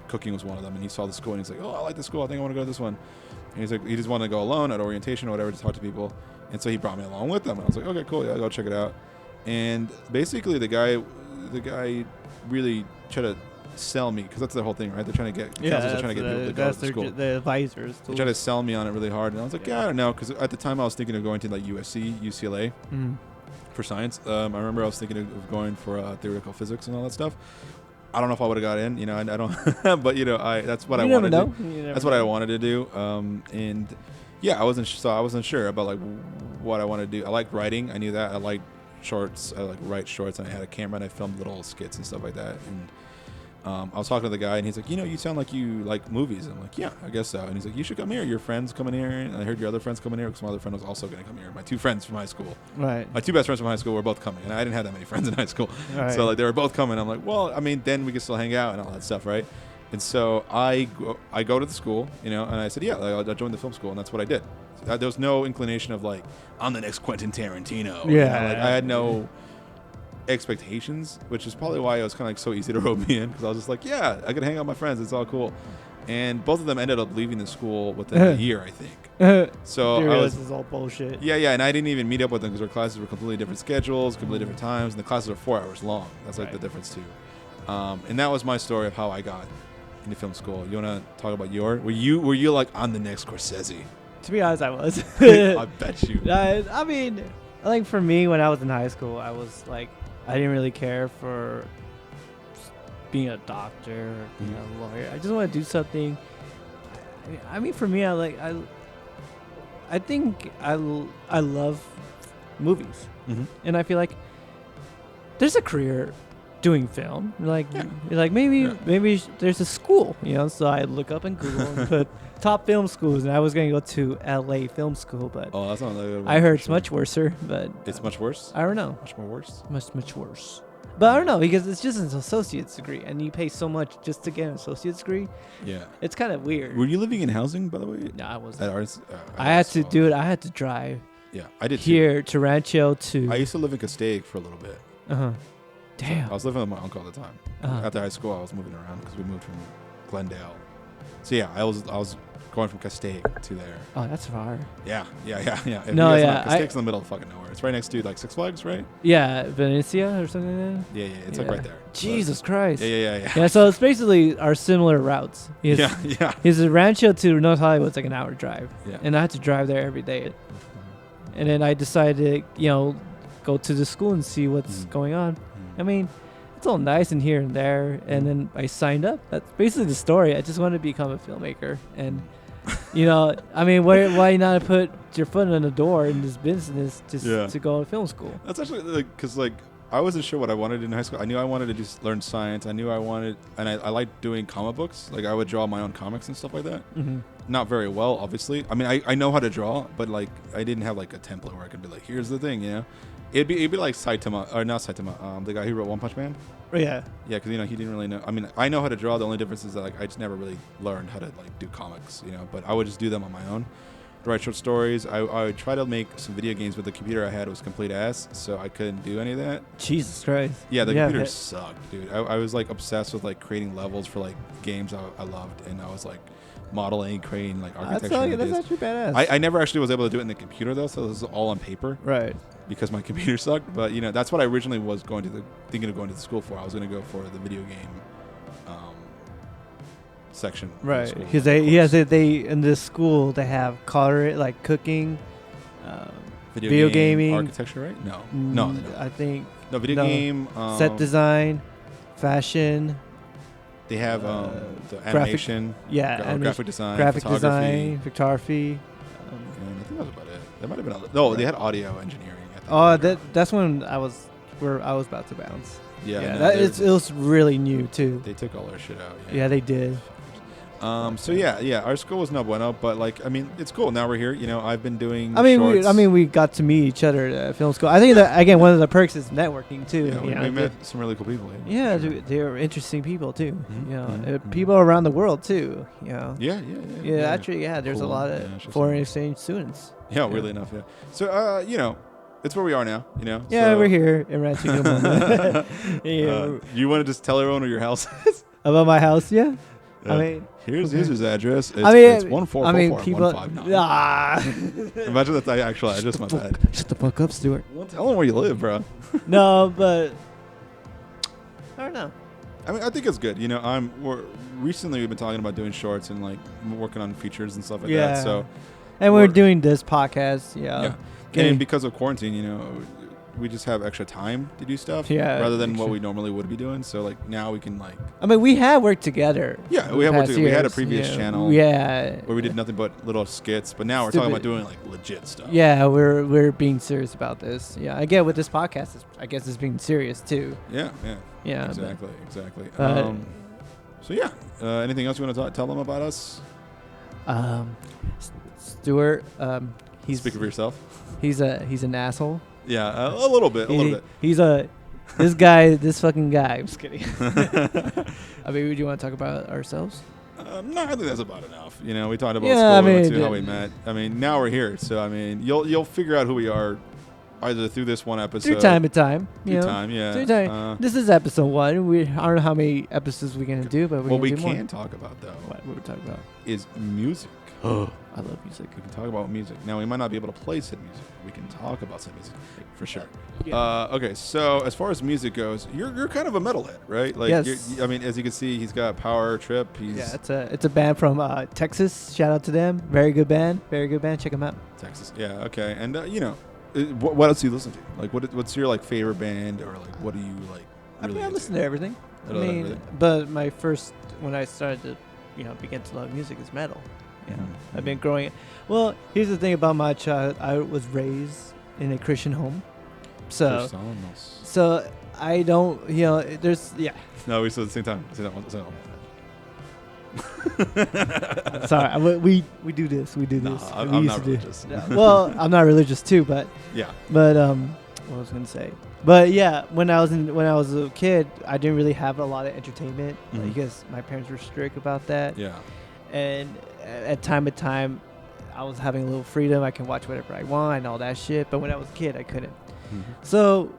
cooking was one of them. And he saw the school, and he's like, "Oh, I like this school. I think I want to go to this one." And he's like, he just wanted to go alone at orientation or whatever to talk to people. And so he brought me along with him. And I was like, "Okay, cool. Yeah, I'll go check it out." And basically, the guy really tried to sell me, because that's the whole thing, right? They're trying to get people to go to the school. The advisors. They try to sell me on it really hard, and I was like, I don't know, because at the time I was thinking of going to like USC, UCLA for science. I remember I was thinking of going for theoretical physics and all that stuff. I don't know if I would have got in, you know. I don't, but you know, that's what I wanted to do. That's what I wanted to do. And yeah, I wasn't sure about like what I wanted to do. I liked writing. I knew that. I liked shorts. I like write shorts, and I had a camera and I filmed little skits and stuff like that. And I was talking to the guy, and he's like, you sound like you like movies. I'm like, yeah, I guess so. And he's like, you should come here. Your friend's coming here. And I heard your other friend's coming here, because my other friend was also going to come here. My two friends from high school. Right. My two best friends from high school were both coming, and I didn't have that many friends in high school. Right. So like they were both coming. I'm like, well, I mean, then we can still hang out and all that stuff, right? And so I go to the school, you know, and I said, yeah, like, I'll join the film school, and that's what I did. There was no inclination of like, I'm the next Quentin Tarantino. Yeah. You know? Like I had no expectations, which is probably why it was kind of like so easy to rope me in, because I was just like, yeah, I could hang out with my friends, it's all cool. And both of them ended up leaving the school within a year, I think. So this is all bullshit. Yeah, and I didn't even meet up with them because our classes were completely different schedules, completely different times, and the classes are 4 hours long. That's like the difference too. And that was my story of how I got into film school. You want to talk about were you like on the next Scorsese? To be honest, I was. I bet you. I mean, I think for me, when I was in high school, I was like, I didn't really care for being a doctor or being a lawyer. I just want to do something. I mean, for me, I think I love movies, and I feel like there's a career doing film. Like maybe there's a school, you know. So I look up in Google and put top film schools, and I was going to go to LA Film School, but that's not good. I heard it's much worse, but it's much worse. I don't know. Much more worse. Much worse. But I don't know, because it's just an associate's degree, and you pay so much just to get an associate's degree. Yeah, it's kind of weird. Were you living in housing, by the way? No, I wasn't. At ours, I had to do it. I had to drive. Yeah, I did here to Rancho to. I used to live in Castaic for a little bit. Damn. I was living with my uncle at the time. After high school, I was moving around because we moved from Glendale. So yeah, I was going from Castaic to there. Oh, that's far. Yeah. If No, you guys yeah, know, Castaic's in the middle of fucking nowhere. It's right next to like Six Flags, right? Yeah, Venetia or something like that. Yeah. It's like right there. Jesus Christ. Yeah. Yeah, so it's basically our similar routes. Yeah. His Rancho to North Hollywood's like an hour drive. Yeah. And I had to drive there every day. And then I decided to, go to the school and see what's going on. I mean, it's all nice and here and there. And then I signed up. That's basically the story. I just wanted to become a filmmaker. And, I mean, why not put your foot in the door in this business just to go to film school? That's actually because I wasn't sure what I wanted in high school. I knew I wanted to just learn science. I knew I wanted, and I liked doing comic books. Like I would draw my own comics and stuff like that. Mm-hmm. Not very well, obviously. I mean, I know how to draw, but like I didn't have like a template where I could be like, here's the thing, It'd be like Saitama, or not Saitama, the guy who wrote One Punch Man. Oh, yeah. Yeah, because he didn't really know. I mean, I know how to draw. The only difference is that I just never really learned how to do comics, But I would just do them on my own. Write short stories. I would try to make some video games, but the computer I had was complete ass, so I couldn't do any of that. Jesus Christ. Yeah, the computer sucked, dude. I was like obsessed with like creating levels for like games I loved, and I was like modeling, creating like architecture. That's actually badass. I never actually was able to do it in the computer though, so this is all on paper. Right. Because my computer sucked, but that's what I originally was thinking of going to the school for. I was going to go for the video game section. Right, because they in this school they have culinary, like cooking, video gaming, architecture, right? No, they don't. I think video game, set design, fashion. They have the animation, graphic design, photography. And I think that was about it. That might have been. They had audio engineering. That's when I was about to bounce. Yeah, it was really new too. They took all our shit out. Yeah, they did. So our school was no bueno, but it's cool. Now we're here. I've been doing. We got to meet each other at film school. I think that again, one of the perks is networking too. Yeah, we met some really cool people. Yeah, they're interesting people too. People around the world too. Yeah. Actually, there's a lot of foreign exchange students. Yeah, weirdly enough. Yeah. So it's where we are now. Yeah, so we're here in Rancho Gilman. You want to just tell everyone where your house is? About my house? Yeah. I mean, here's his address. It's 1444159. Imagine that's the actual address. My bad. Shut the fuck up, Stuart. Well, tell them where you live, bro. No, but I don't know. I mean, I think it's good. Recently we've been talking about doing shorts and working on features and stuff like that. So, and we're doing this podcast. Yeah. And because of quarantine, we just have extra time to do stuff rather than what we normally would be doing. So now we can I mean, we have worked together. Yeah, we have worked together. We had a previous channel. Yeah. Where we did nothing but little skits, but now we're talking about doing legit stuff. Yeah, we're being serious about this. Yeah, again with this podcast, I guess it's being serious too. Yeah. Exactly. So anything else you want to tell them about us? Stuart, speak for yourself. He's an asshole. Yeah, a little bit. He's this fucking guy. I'm just kidding. I mean, do you want to talk about ourselves? No, I think that's about enough. We talked about school, how we met. I mean, now we're here, so I mean, you'll figure out who we are either through this one episode. Through time to time. Through time. This is episode 1. I don't know how many episodes we're gonna do, but what we can talk about though. What we talk about is music. I love music. We can talk about music. Now, we might not be able to play said music. We can talk about said music for sure. Yeah. Okay, so as far as music goes, you're kind of a metalhead, right? Yes. I mean, as you can see, he's got Power Trip. It's a band from Texas. Shout out to them. Very good band. Check them out. Texas. Yeah. Okay. And what else do you listen to? What's your favorite band, or what do you like? Really I listen to everything. But my first when I started to begin to love music is metal. Yeah, I've been growing. Well, here's the thing about my child. I was raised in a Christian home, so I don't. There's No, we said at the same time. Sorry, we do this. We do this. I'm not religious. Well, I'm not religious too, but yeah. But what was I gonna say? But yeah, when I was a kid, I didn't really have a lot of entertainment because my parents were strict about that. Yeah. And at time, I was having a little freedom. I can watch whatever I want and all that shit. But when I was a kid, I couldn't. So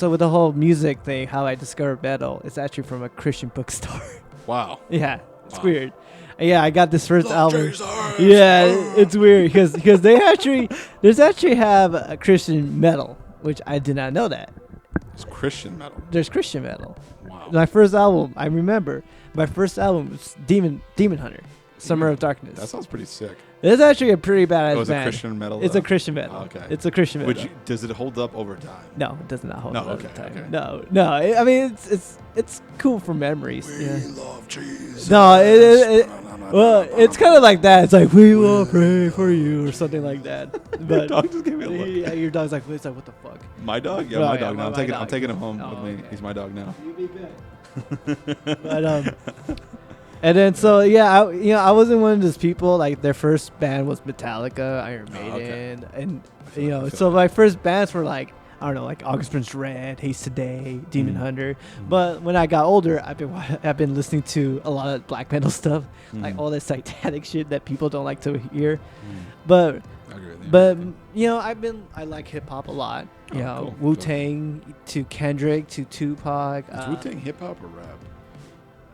with the whole music thing, how I discovered metal, it's actually from a Christian bookstore. Wow. Yeah, it's weird. Yeah, I got this first album. Jesus. Yeah, it's weird because there's actually have a Christian metal, which I did not know that. It's Christian metal. There's Christian metal. Wow. My first album, I remember, was Demon Hunter, Summer of Darkness. That sounds pretty sick. It's actually a pretty badass It's band. a Christian metal. It's a Christian metal. Okay. It's a Christian metal. Does it hold up over time? No, it does not hold up over time. Okay. No. I mean, it's cool for memories. We Yeah. love Jesus. No, it's kind of like that. It's like we will pray for you or something like that. But Your dog just gave me a look. yeah, your dog's like, it's like, what the fuck? My dog? Yeah, No, my yeah, dog now. my I'm dog. taking him home Oh, with me. okay. He's my dog now. But and then so yeah, I wasn't one of those people. Like their first band was Metallica, Iron Maiden, and so my first bands were like, I don't know, like August Burns Red, Haste Today, Demon Hunter. But when I got older, I've been listening to a lot of black metal stuff, like all this satanic shit that people don't like to hear. But I like hip hop a lot. Cool. Wu Tang to Kendrick to Tupac. Is Wu Tang hip hop or rap?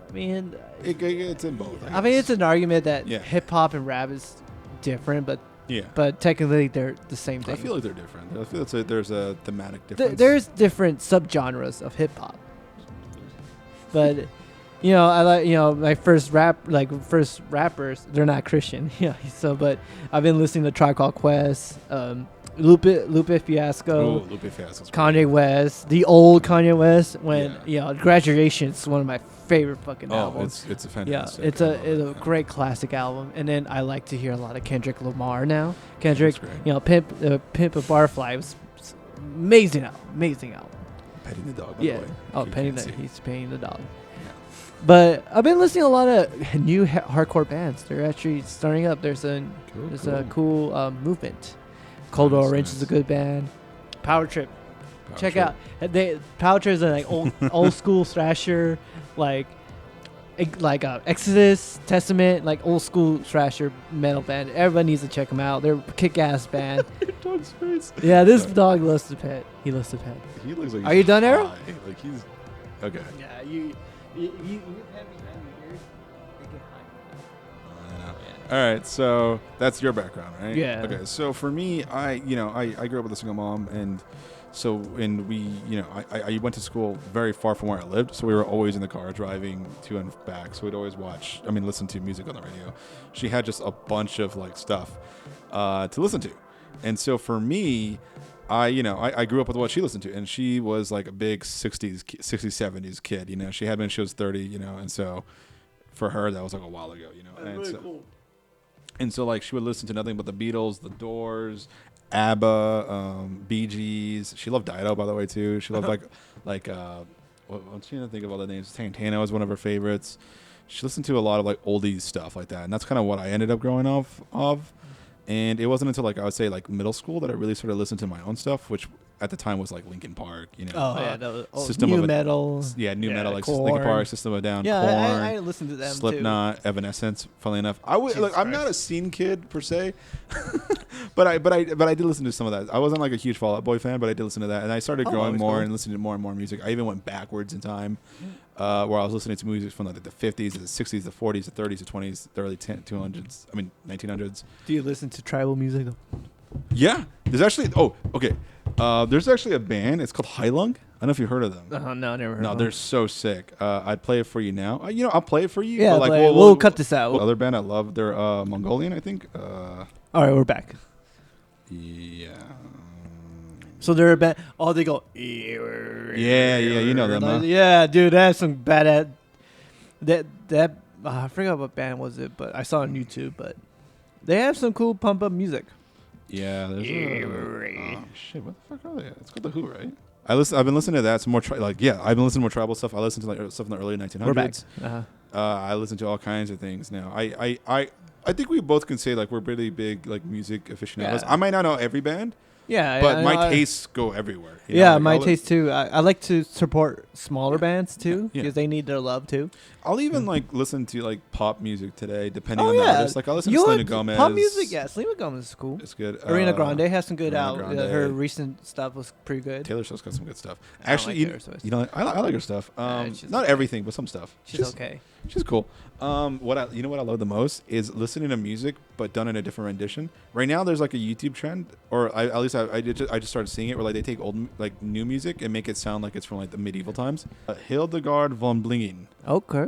I mean, it's in both. I mean, it's an argument that Yeah. hip hop and rap is different, but Yeah. but technically they're the same thing. I feel like they're different. I feel there's a thematic difference. There's different subgenres of hip hop, but I like my first rappers. They're not Christian, So, but I've been listening to Tribe Called Quest, Lupe Fiasco, Lupe Fiasco's Kanye West, the old Kanye West. When Graduation is one of my favorite fucking albums. It's a fantastic. It's a great classic album. And then I like to hear a lot of Kendrick Lamar now. Kendrick, Pimp a Barfly was amazing album. Petting the dog. By the way. He's petting the dog. But I've been listening to a lot of new hardcore bands. They're actually starting up. There's a cool movement. Cold Orange is a good band. Power Trip. Check out. Power Trip is like old school thrasher, like Exodus, Testament, like old school thrasher metal band. Everybody needs to check them out. They're a kick-ass band. Your dog's face. Yeah, this dog loves to pet. He loves to pet. He looks like. Are you done, Arrow? Like he's okay. Yeah, you pet behind your ears. They get high. All right, so that's your background, right? Yeah. Okay, so for me, I grew up with a single mom, and I went to school very far from where I lived, so we were always in the car driving to and back. So we'd always listen to music on the radio. She had just a bunch of like stuff to listen to, and so for me, I grew up with what she listened to, and she was like a big 60s, 70s kid. She had been, she was 30, and so for her that was like a while ago, That's really cool. And so like she would listen to nothing but the Beatles, the Doors, ABBA, Bee Gees. She loved Dido, by the way, too. She loved I'm trying to think of all the names. Santana was one of her favorites. She listened to a lot of like oldies stuff like that, and that's kind of what I ended up growing up of. And it wasn't until I would say middle school that I really started listening to my own stuff, which at the time was like Linkin Park, New Metal. Yeah, new metal, like Korn. Linkin Park, System of a Down, Yeah, Korn, I listened to them Slipknot, too. Evanescence. Funnily enough, Jesus I'm not a scene kid per se, but I did listen to some of that. I wasn't like a huge Fall Out Boy fan, but I did listen to that, and I started growing more and listening to more and more music. I even went backwards in time, where I was listening to music from like the 50s, the 60s, the 40s, the 30s, the 20s, the early 1900s. Do you listen to tribal music? Yeah, there's actually there's actually a band. It's called Heilung. I don't know if you heard of them. No, never heard. No, they're so sick. I'd play it for you now. I'll play it for you. Yeah, but we'll cut this out. Other band I love, they're Mongolian, I think. All right, we're back. Yeah. So they're a band. Oh, they go. Yeah, you know them, huh? Yeah, dude, that's some bad. That I forgot what band was it, but I saw on YouTube. But they have some cool pump up music. Yeah, there's shit. What the fuck are they? It's called The Who, right? I've been listening to that. Some more I've been listening to more tribal stuff. I listen to stuff in the early 1900s. We're back. I listen to all kinds of things now. I think we both can say we're really big music aficionados. Yeah. I might not know every band. Yeah, but my tastes go everywhere. My taste too. I like to support smaller bands too because they need their love too. I'll even listen to pop music today, depending on the artist. I'll listen to Selena Gomez. Pop music, yeah. Selena Gomez is cool. It's good. Ariana Grande has some good out. Her recent recent stuff was pretty good. Taylor Swift's got some good stuff. I Actually, like I like her stuff. Not everything, but some stuff. She's okay. which is cool. What I love the most is listening to music, but done in a different rendition. Right now, there's like a YouTube trend, or I just started seeing it, where like they take old like new music and make it sound like it's from like the medieval times. Hildegard von Blingen. Okay.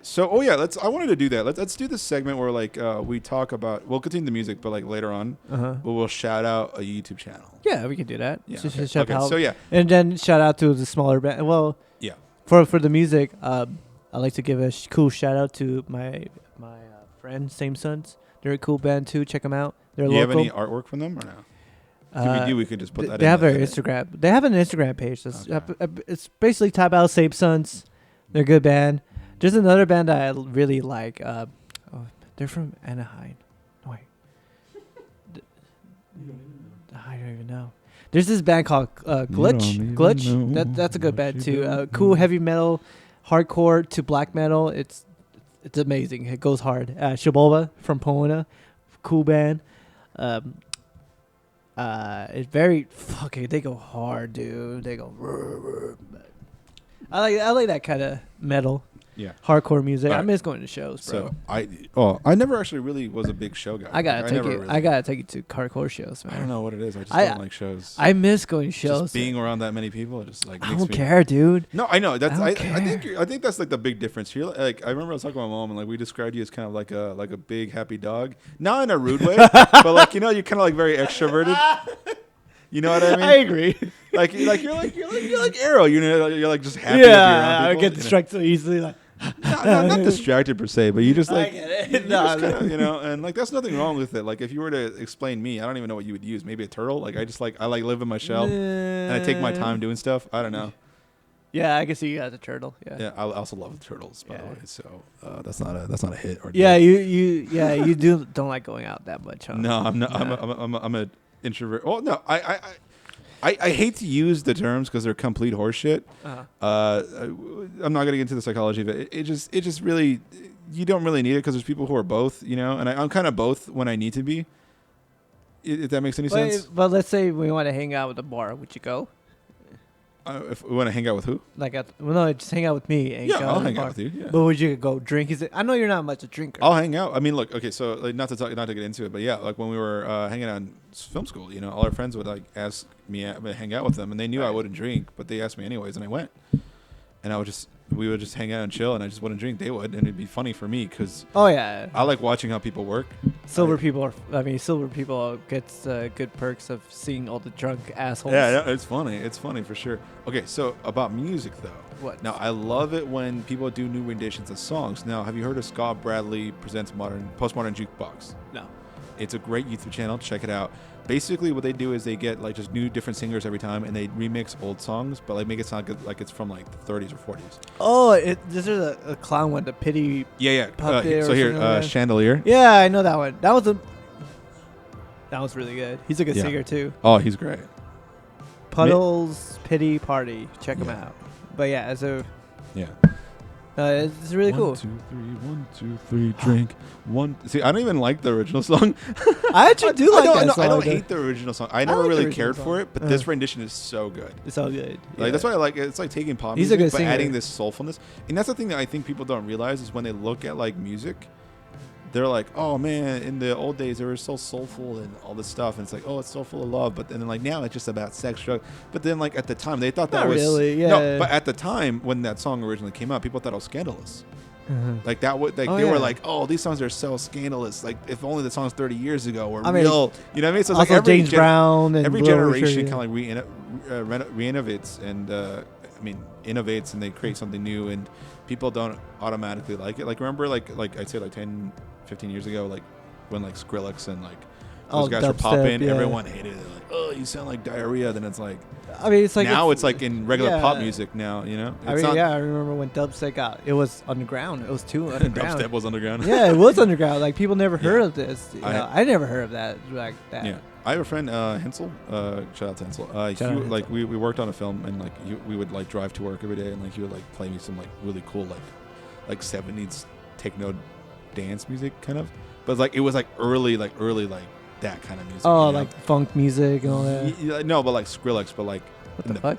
I wanted to do that. Let's do this segment where like we talk about. We'll continue the music, but like later on, we'll shout out a YouTube channel. Yeah, we can do that. Yeah. Just Okay. So yeah, and then shout out to the smaller band. Well, yeah. For the music, I'd like to give a cool shout out to my friend, Same Sons. They're a cool band too. Check them out. They're do you local. have any artwork from them or no? If we do, we could just put that. They have their Instagram. They have an Instagram page. It's basically type out Same Sons. They're a good band. There's another band that I really like. They're from Anaheim. No, wait. I don't even know. There's this band called Glitch. That's a good band too. Cool heavy metal, hardcore to black metal. It's amazing. It goes hard. Shabova from Pomona, cool band. It's very fucking. They go hard, dude. They go. I like that kind of metal. Yeah, hardcore music. Right. I miss going to shows, bro. So I never actually really was a big show guy. I gotta take you to hardcore shows, man. I don't know what it is. I just don't like shows. I miss going to shows. Just being around that many people, it just like I don't care, dude. No, I know. That's I think that's like the big difference here. Like I remember I was talking to my mom and like we described you as kind of like a big happy dog, not in a rude way, but like you're kind of like very extroverted. You know what I mean? I agree. Like you're like Arrow. You're like just happy. Yeah, I get distracted so easily. Like. not distracted per se, but you just like I get it. And like that's nothing wrong with it. Like if you were to explain me, I don't even know what you would use. Maybe a turtle. Like I live in my shell and I take my time doing stuff. I don't know. Yeah, I can see you as a turtle. Yeah. Yeah, I also love turtles, by the way. So that's not a hit. Or yeah, you don't like going out that much. Huh? No, I'm not. Yeah. I'm an introvert. Oh no, I hate to use the terms because they're complete horseshit. I'm not going to get into the psychology of it. It just really, you don't really need it because there's people who are both, and I'm kind of both when I need to be. If that makes any sense. But let's say we want to hang out at the bar. Would you go? If we want to hang out with who? Just hang out with me. And yeah, I'll hang out with you. Yeah. But would you go drink? I know you're not much a drinker. I'll hang out. I mean, look, okay, so like, not to get into it, but yeah, like when we were hanging out in film school, all our friends would like ask me to hang out with them, and they knew I wouldn't drink, but they asked me anyways, and I went, and we would just hang out and chill, and I just wouldn't drink. They would, and it'd be funny for me because I like watching how people work. Silver people gets good perks of seeing all the drunk assholes. Yeah, it's funny. It's funny for sure. Okay, so about music though. What? Now I love it when people do new renditions of songs. Now, have you heard of Scott Bradley Presents Postmodern Jukebox? No. It's a great YouTube channel. Check it out. Basically, what they do is they get like just new different singers every time, and they remix old songs, but like make it sound good, like it's from like the 30s or 40s. Oh, this is a clown one, the pity. Yeah. So here, Chandelier. Yeah, I know that one. That was really good. He's a good singer too. Oh, he's great. Puddles Pity Party. Check him out. But yeah, it's really cool. 1, 2, 3, drink. See, I don't even like the original song. I actually do like that song. I don't hate the original song. I never really cared for it, but this rendition is so good. It's so good. Like that's why I like it. It's like taking pop music but adding this soulfulness. And that's the thing that I think people don't realize is when they look at like music, they're like, oh man, in the old days they were so soulful and all this stuff, and it's like, oh, it's so full of love, but then like now it's just about sex, drug. But then like at the time they thought that Not was really, yeah. No, but at the time when that song originally came out, people thought it was scandalous. Like that would they were like, oh, these songs are so scandalous. Like if only the songs 30 years ago were real. You know what I mean? So it's like James Brown and every generation kind of like renovates and innovates, and they create something new, and people don't automatically like it. Like remember like I'd say like 10, 15 years ago, like when like Skrillex and like those guys were popping, everyone hated it. Like, oh, you sound like diarrhea. Then it's like, it's like now it's like in regular pop music now, I remember when dubstep got, it was underground. It was too underground. Dubstep was underground. Yeah, it was underground. Like people never heard of this. I never heard of that like that. Yeah, I have a friend Hensel. Shout out to Hensel. We worked on a film, and like we would like drive to work every day, and like he would like play me some like really cool like 70s techno dance music kind of, but like it was like early that kind of music. Oh, like funk music and all that. No, but like Skrillex, but like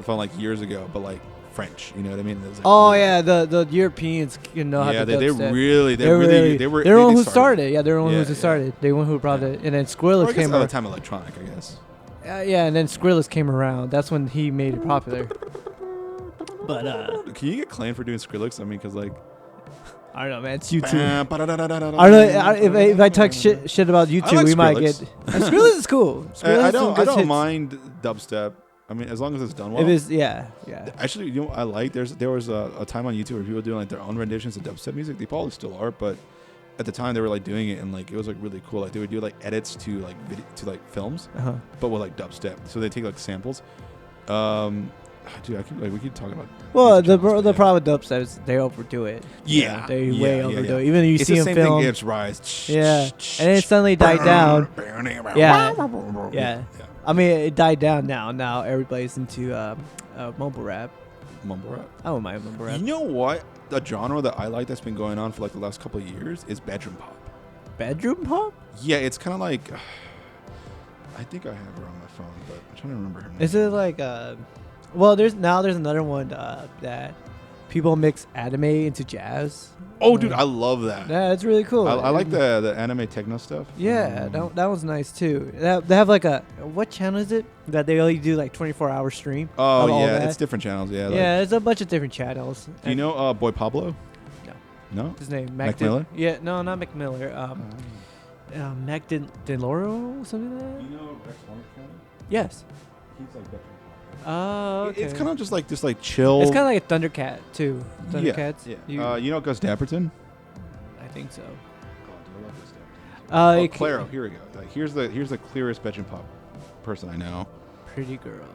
from like years ago, but like French. You know what I mean? Like oh really, yeah, the Europeans know how to dubstep. They were they're the one who started. Yeah, they're the one who started. They were who brought it, and then Skrillex came around. At the time, electronic, I guess. Yeah, and then Skrillex came around. That's when he made it popular. But can you get claimed for doing Skrillex? I mean, because like. I don't know, man. It's YouTube. I don't know if I talk shit about YouTube, like we might get. Skrillex is cool. I don't mind dubstep. I mean, as long as it's done well. It is, yeah. Actually, you know what I like? There was a time on YouTube where people were doing like their own renditions of dubstep music. They probably still are, but at the time they were like doing it and like it was like really cool. Like they would do like edits to like films, but with like dubstep. So they take like samples. Dude, we keep talking about. Well, the problem with dubstep is they overdo it. Yeah, they way overdo it. Even if you see them film, it's rise. Yeah, and then it suddenly died down. Yeah. I mean, it died down now. Now everybody's into mumble rap. Mumble rap. I don't mind mumble rap. You know what? The genre that I like that's been going on for like the last couple of years is bedroom pop. Bedroom pop? Yeah, it's kind of like. I think I have her on my phone, but I'm trying to remember her name. Is it like Well, there's another one that people mix anime into jazz. Oh, dude, I love that. Yeah, it's really cool. I like the anime techno stuff. Yeah, that one's nice too. They have like what channel is it that they only do like 24-hour stream? Oh yeah, it's different channels. Yeah, yeah, it's a bunch of different channels. Do you know Boy Pablo? No. His name Mac Miller? Yeah, no, not Mac Miller. Mac DeLoro, something like that. You know Rex Hornet County? Yes. He's like veteran. Oh, okay. It's kind of just like chill. It's kind of like a Thundercat too. Thundercats. Yeah. You know Gus Dapperton? I think so. God, I love Gus Dapperton. Claro. Here we go. Like, here's the clearest bedroom pop person I know. Pretty girl.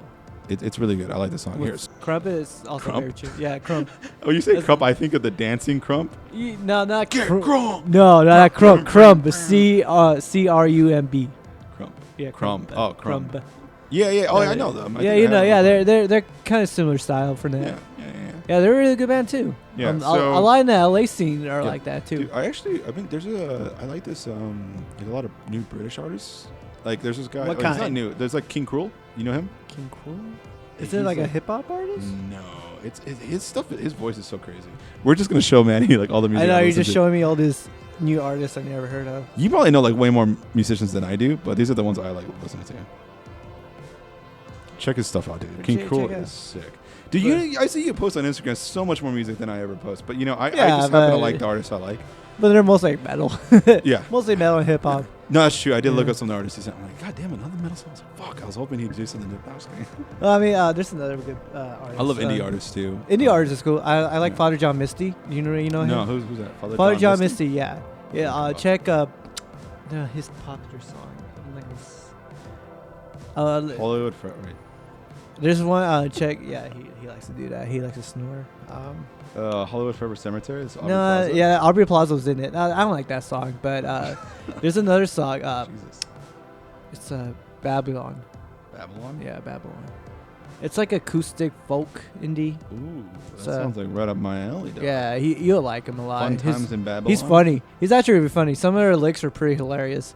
It's really good. I like the song. Here's Crump is also Crump? very chill. Yeah, Crump. Oh, you say Crump? I think of the dancing Crump. No, not Crump. No, not Crump. Crump. CRUMB. Crump. Yeah, Crump. Oh, Crump. Crump. Yeah. Oh, I know them. They're kind of similar style for that. Yeah, they're a really good band too. Yeah, a lot in the LA scene are like that too. Dude, I like this. There's a lot of new British artists. Like there's this guy. What kind? He's not new. There's like King Cruel. You know him? King Cruel? Is it like a hip hop artist? No, it's his stuff. His voice is so crazy. We're just gonna show Manny like all the music. I know you're just showing me all these new artists I never heard of. You probably know like way more musicians than I do, but these are the ones I like listening to. Check his stuff out, dude. King Cruel is sick. Dude, I see you post on Instagram so much more music than I ever post. But, you know, I just happen to like the artists I like. But they're mostly like metal. Yeah. Mostly metal and hip-hop. No, that's true. I did look up some of the artists. I'm like, God damn, another metal song. I was like, fuck, I was hoping he'd do something new. No, well, I mean, there's another good artist. I love indie artists, too. Indie artists is cool. I like Father John Misty. You know him? No, who's that? Father John Misty, yeah. Yeah, check his popular song. Hollywood Forever, right? There's one check. Yeah, he likes to do that. He likes to snore. Hollywood Forever Cemetery. Is Aubrey Plaza's in it. I don't like that song, but there's another song. Jesus. It's Babylon. Babylon. Yeah, Babylon. It's like acoustic folk indie. Ooh, that sounds like right up my alley. Though. Yeah, you'll like him a lot. Fun times in Babylon. He's funny. He's actually really funny. Some of their licks are pretty hilarious.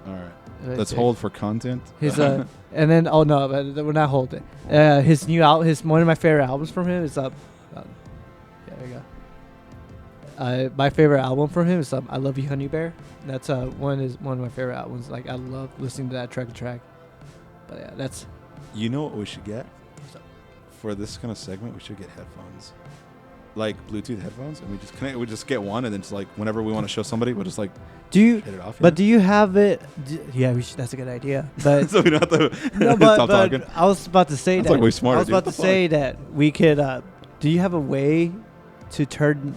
All right. Let's hold for content. His and then but we're not holding. His new album, one of my favorite albums from him is up. There you go. My favorite album from him is I Love You, Honey Bear. That's one of my favorite albums. Like I love listening to that track. But yeah, that's. You know what we should get? For this kind of segment, we should get headphones. Like Bluetooth headphones, and we just connect. We just get one, and then just like whenever we want to show somebody, we'll just like hit it off. But do you have it? Yeah, that's a good idea. But so we don't have to stop talking. I was about to say that's like way smarter. I was about to say that we could. Do you have a way to turn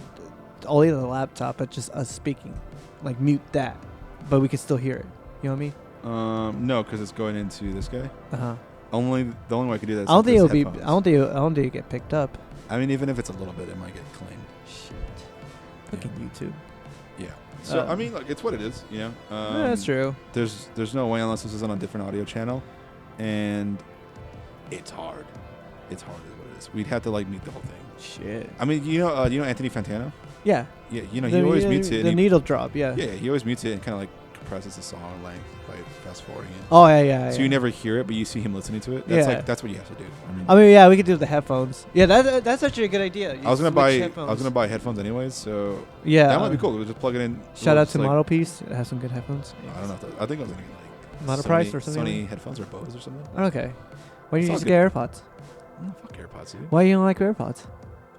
only the laptop, but just us speaking, like mute that, but we could still hear it? You know what I mean? No, because it's going into this guy. The only way I could do that. I don't think it'll be. I don't think it get picked up. I mean, even if it's a little bit, it might get claimed. Shit. Look at YouTube. Yeah. So I mean, look, it's what it is. You know. Yeah, that's true. There's no way unless this is on a different audio channel, and it's hard. It's hard is what it is. We'd have to like mute the whole thing. Shit. I mean, you know Anthony Fantano. Yeah. Yeah. You know he always mutes it. The needle drop. Yeah. Yeah. He always mutes it and kind of like compresses the song length by fast forwarding it. Oh yeah. So you never hear it, but you see him listening to it. That's what you have to do. I mean, yeah, we could do the headphones. Yeah, that's actually a good idea. I was gonna buy headphones anyways, so yeah, that might be cool. We'll just plug it in. Shout out to Model Piece. It has some good headphones. I don't know. I think I was gonna get Model Price or something. Sony headphones or Bose or something. Okay. Why do you just get AirPods? Fuck AirPods, dude. Why you don't like AirPods?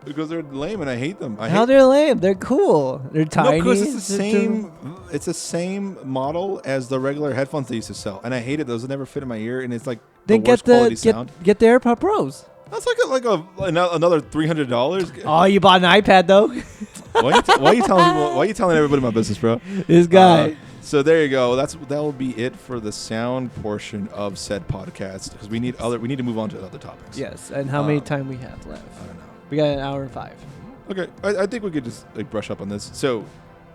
Because they're lame and I hate them. How they're lame? They're cool. They're tiny. No, because it's the same. It's the same model as the regular headphones they used to sell, and I hate it. Those never fit in my ear, and it's like then the worst quality sound. Get the AirPod Pros. That's like another $300. Oh, you bought an iPad though. Why are you telling everybody my business, bro? This guy. So there you go. That'll be it for the sound portion of said podcast because we need to move on to other topics. Yes, and how many time we have left? I don't know. We got an hour and 5. Okay, I think we could just brush up on this. So,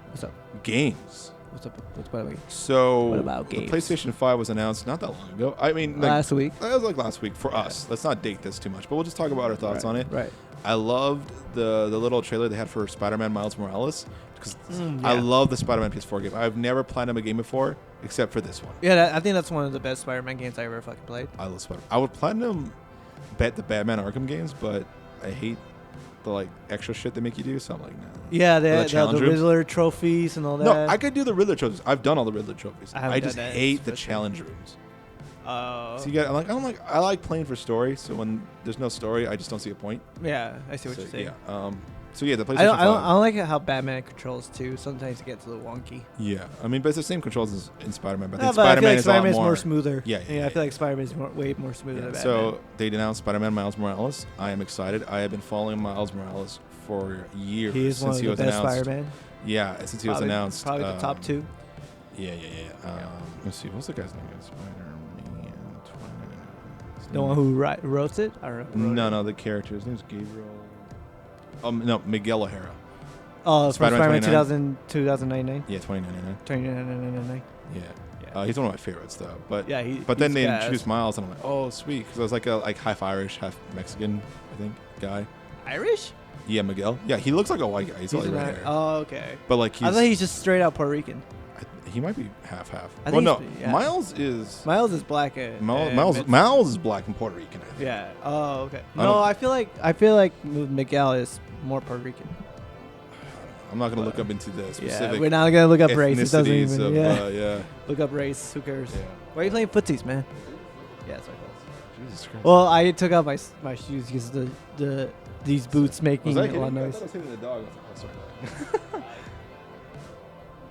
what's up? Games. What's up? What about games? The PlayStation 5 was announced not that long ago. I mean, last week. It was like last week for us. Let's not date this too much, but we'll just talk about our thoughts on it. Right. I loved the little trailer they had for Spider-Man Miles Morales because I love the Spider-Man PS4 game. I've never platinum a game before except for this one. Yeah, I think that's one of the best Spider-Man games I ever fucking played. I love Spider-Man. I would platinum the Batman Arkham games, but I hate the extra shit they make you do. So I'm like, no. Yeah, the Riddler trophies and all that. No, I could do the Riddler trophies. I've done all the Riddler trophies. I just hate the challenge rooms. Oh. So I like playing for story. So when there's no story, I just don't see a point. Yeah, I see what you're saying. Yeah. So yeah, the PlayStation 5. I don't like how Batman controls too. Sometimes it gets a little wonky. Yeah, I mean, but it's the same controls as in Spider-Man. But I think Spider-Man is a lot more smoother. Yeah, I feel like Spider-Man is way more smoother than Batman. So they announced Spider-Man Miles Morales. I am excited. I have been following Miles Morales for years. He is one of the best Spider-Man. Yeah, since he was announced. Probably the top 2. Yeah. Let's see. What's the guy's name? Spider-Man. The one who wrote it? No, the character. His name's Gabriel. No, Miguel O'Hara. Oh, Spider-Man 2099? Yeah, 2099. 2099. Yeah. He's one of my favorites, though. But yeah, but then they introduced Miles, and I'm like, oh, sweet. Because I was like half Irish, half Mexican, I think, guy. Irish? Yeah, Miguel. Yeah, he looks like a white guy. He's only red hair. Oh, okay. But I thought he's just straight out Puerto Rican. He might be half. Well, no. Miles is black. Miles is black and Puerto Rican. I think. Yeah. Oh, okay. No, I feel like Miguel is more Puerto Rican. I'm not gonna look up into the specific. Yeah, we're not gonna look up race. It doesn't even. Yeah. Look up race. Who cares? Yeah. Why are you playing footsies, man? Yeah, that's what it was. Jesus Christ. Well, I took out my shoes because these boots making a lot of noise. I was hitting the dog. Oh, sorry.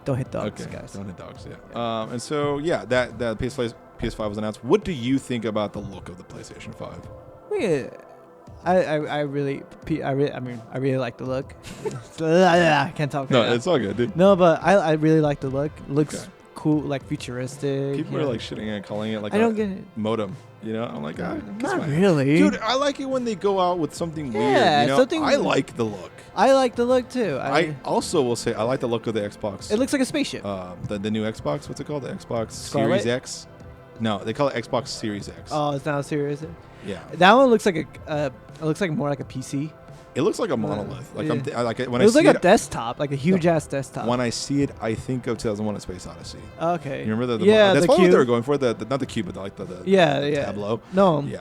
Don't hit dogs, guys. Don't hit dogs. Yeah. And so that PS5 was announced. What do you think about the look of the PlayStation 5? Yeah. I really like the look. I can't talk. No, it's all good, dude. No, but I really like the look. It looks cool, like futuristic. People are shitting and calling it I don't get it. Modem. I'm like, not really, dude. I like it when they go out with something weird. I like the look. I like the look too. I also will say I like the look of the Xbox. It looks like a spaceship. The new Xbox. What's it called? The Xbox Scarlet? Series X. No, they call it Xbox Series X. Oh, it's not Series X. Yeah. That one looks like it looks like more like a PC. It looks like a monolith. Like yeah. I like it when it I looks see like it, a desktop, like a huge ass desktop. When I see it, I think of 2001: A Space Odyssey. Okay. You remember the yeah, that's the probably cube. what they were going for. Not the cube, but the tableau. No. Yeah.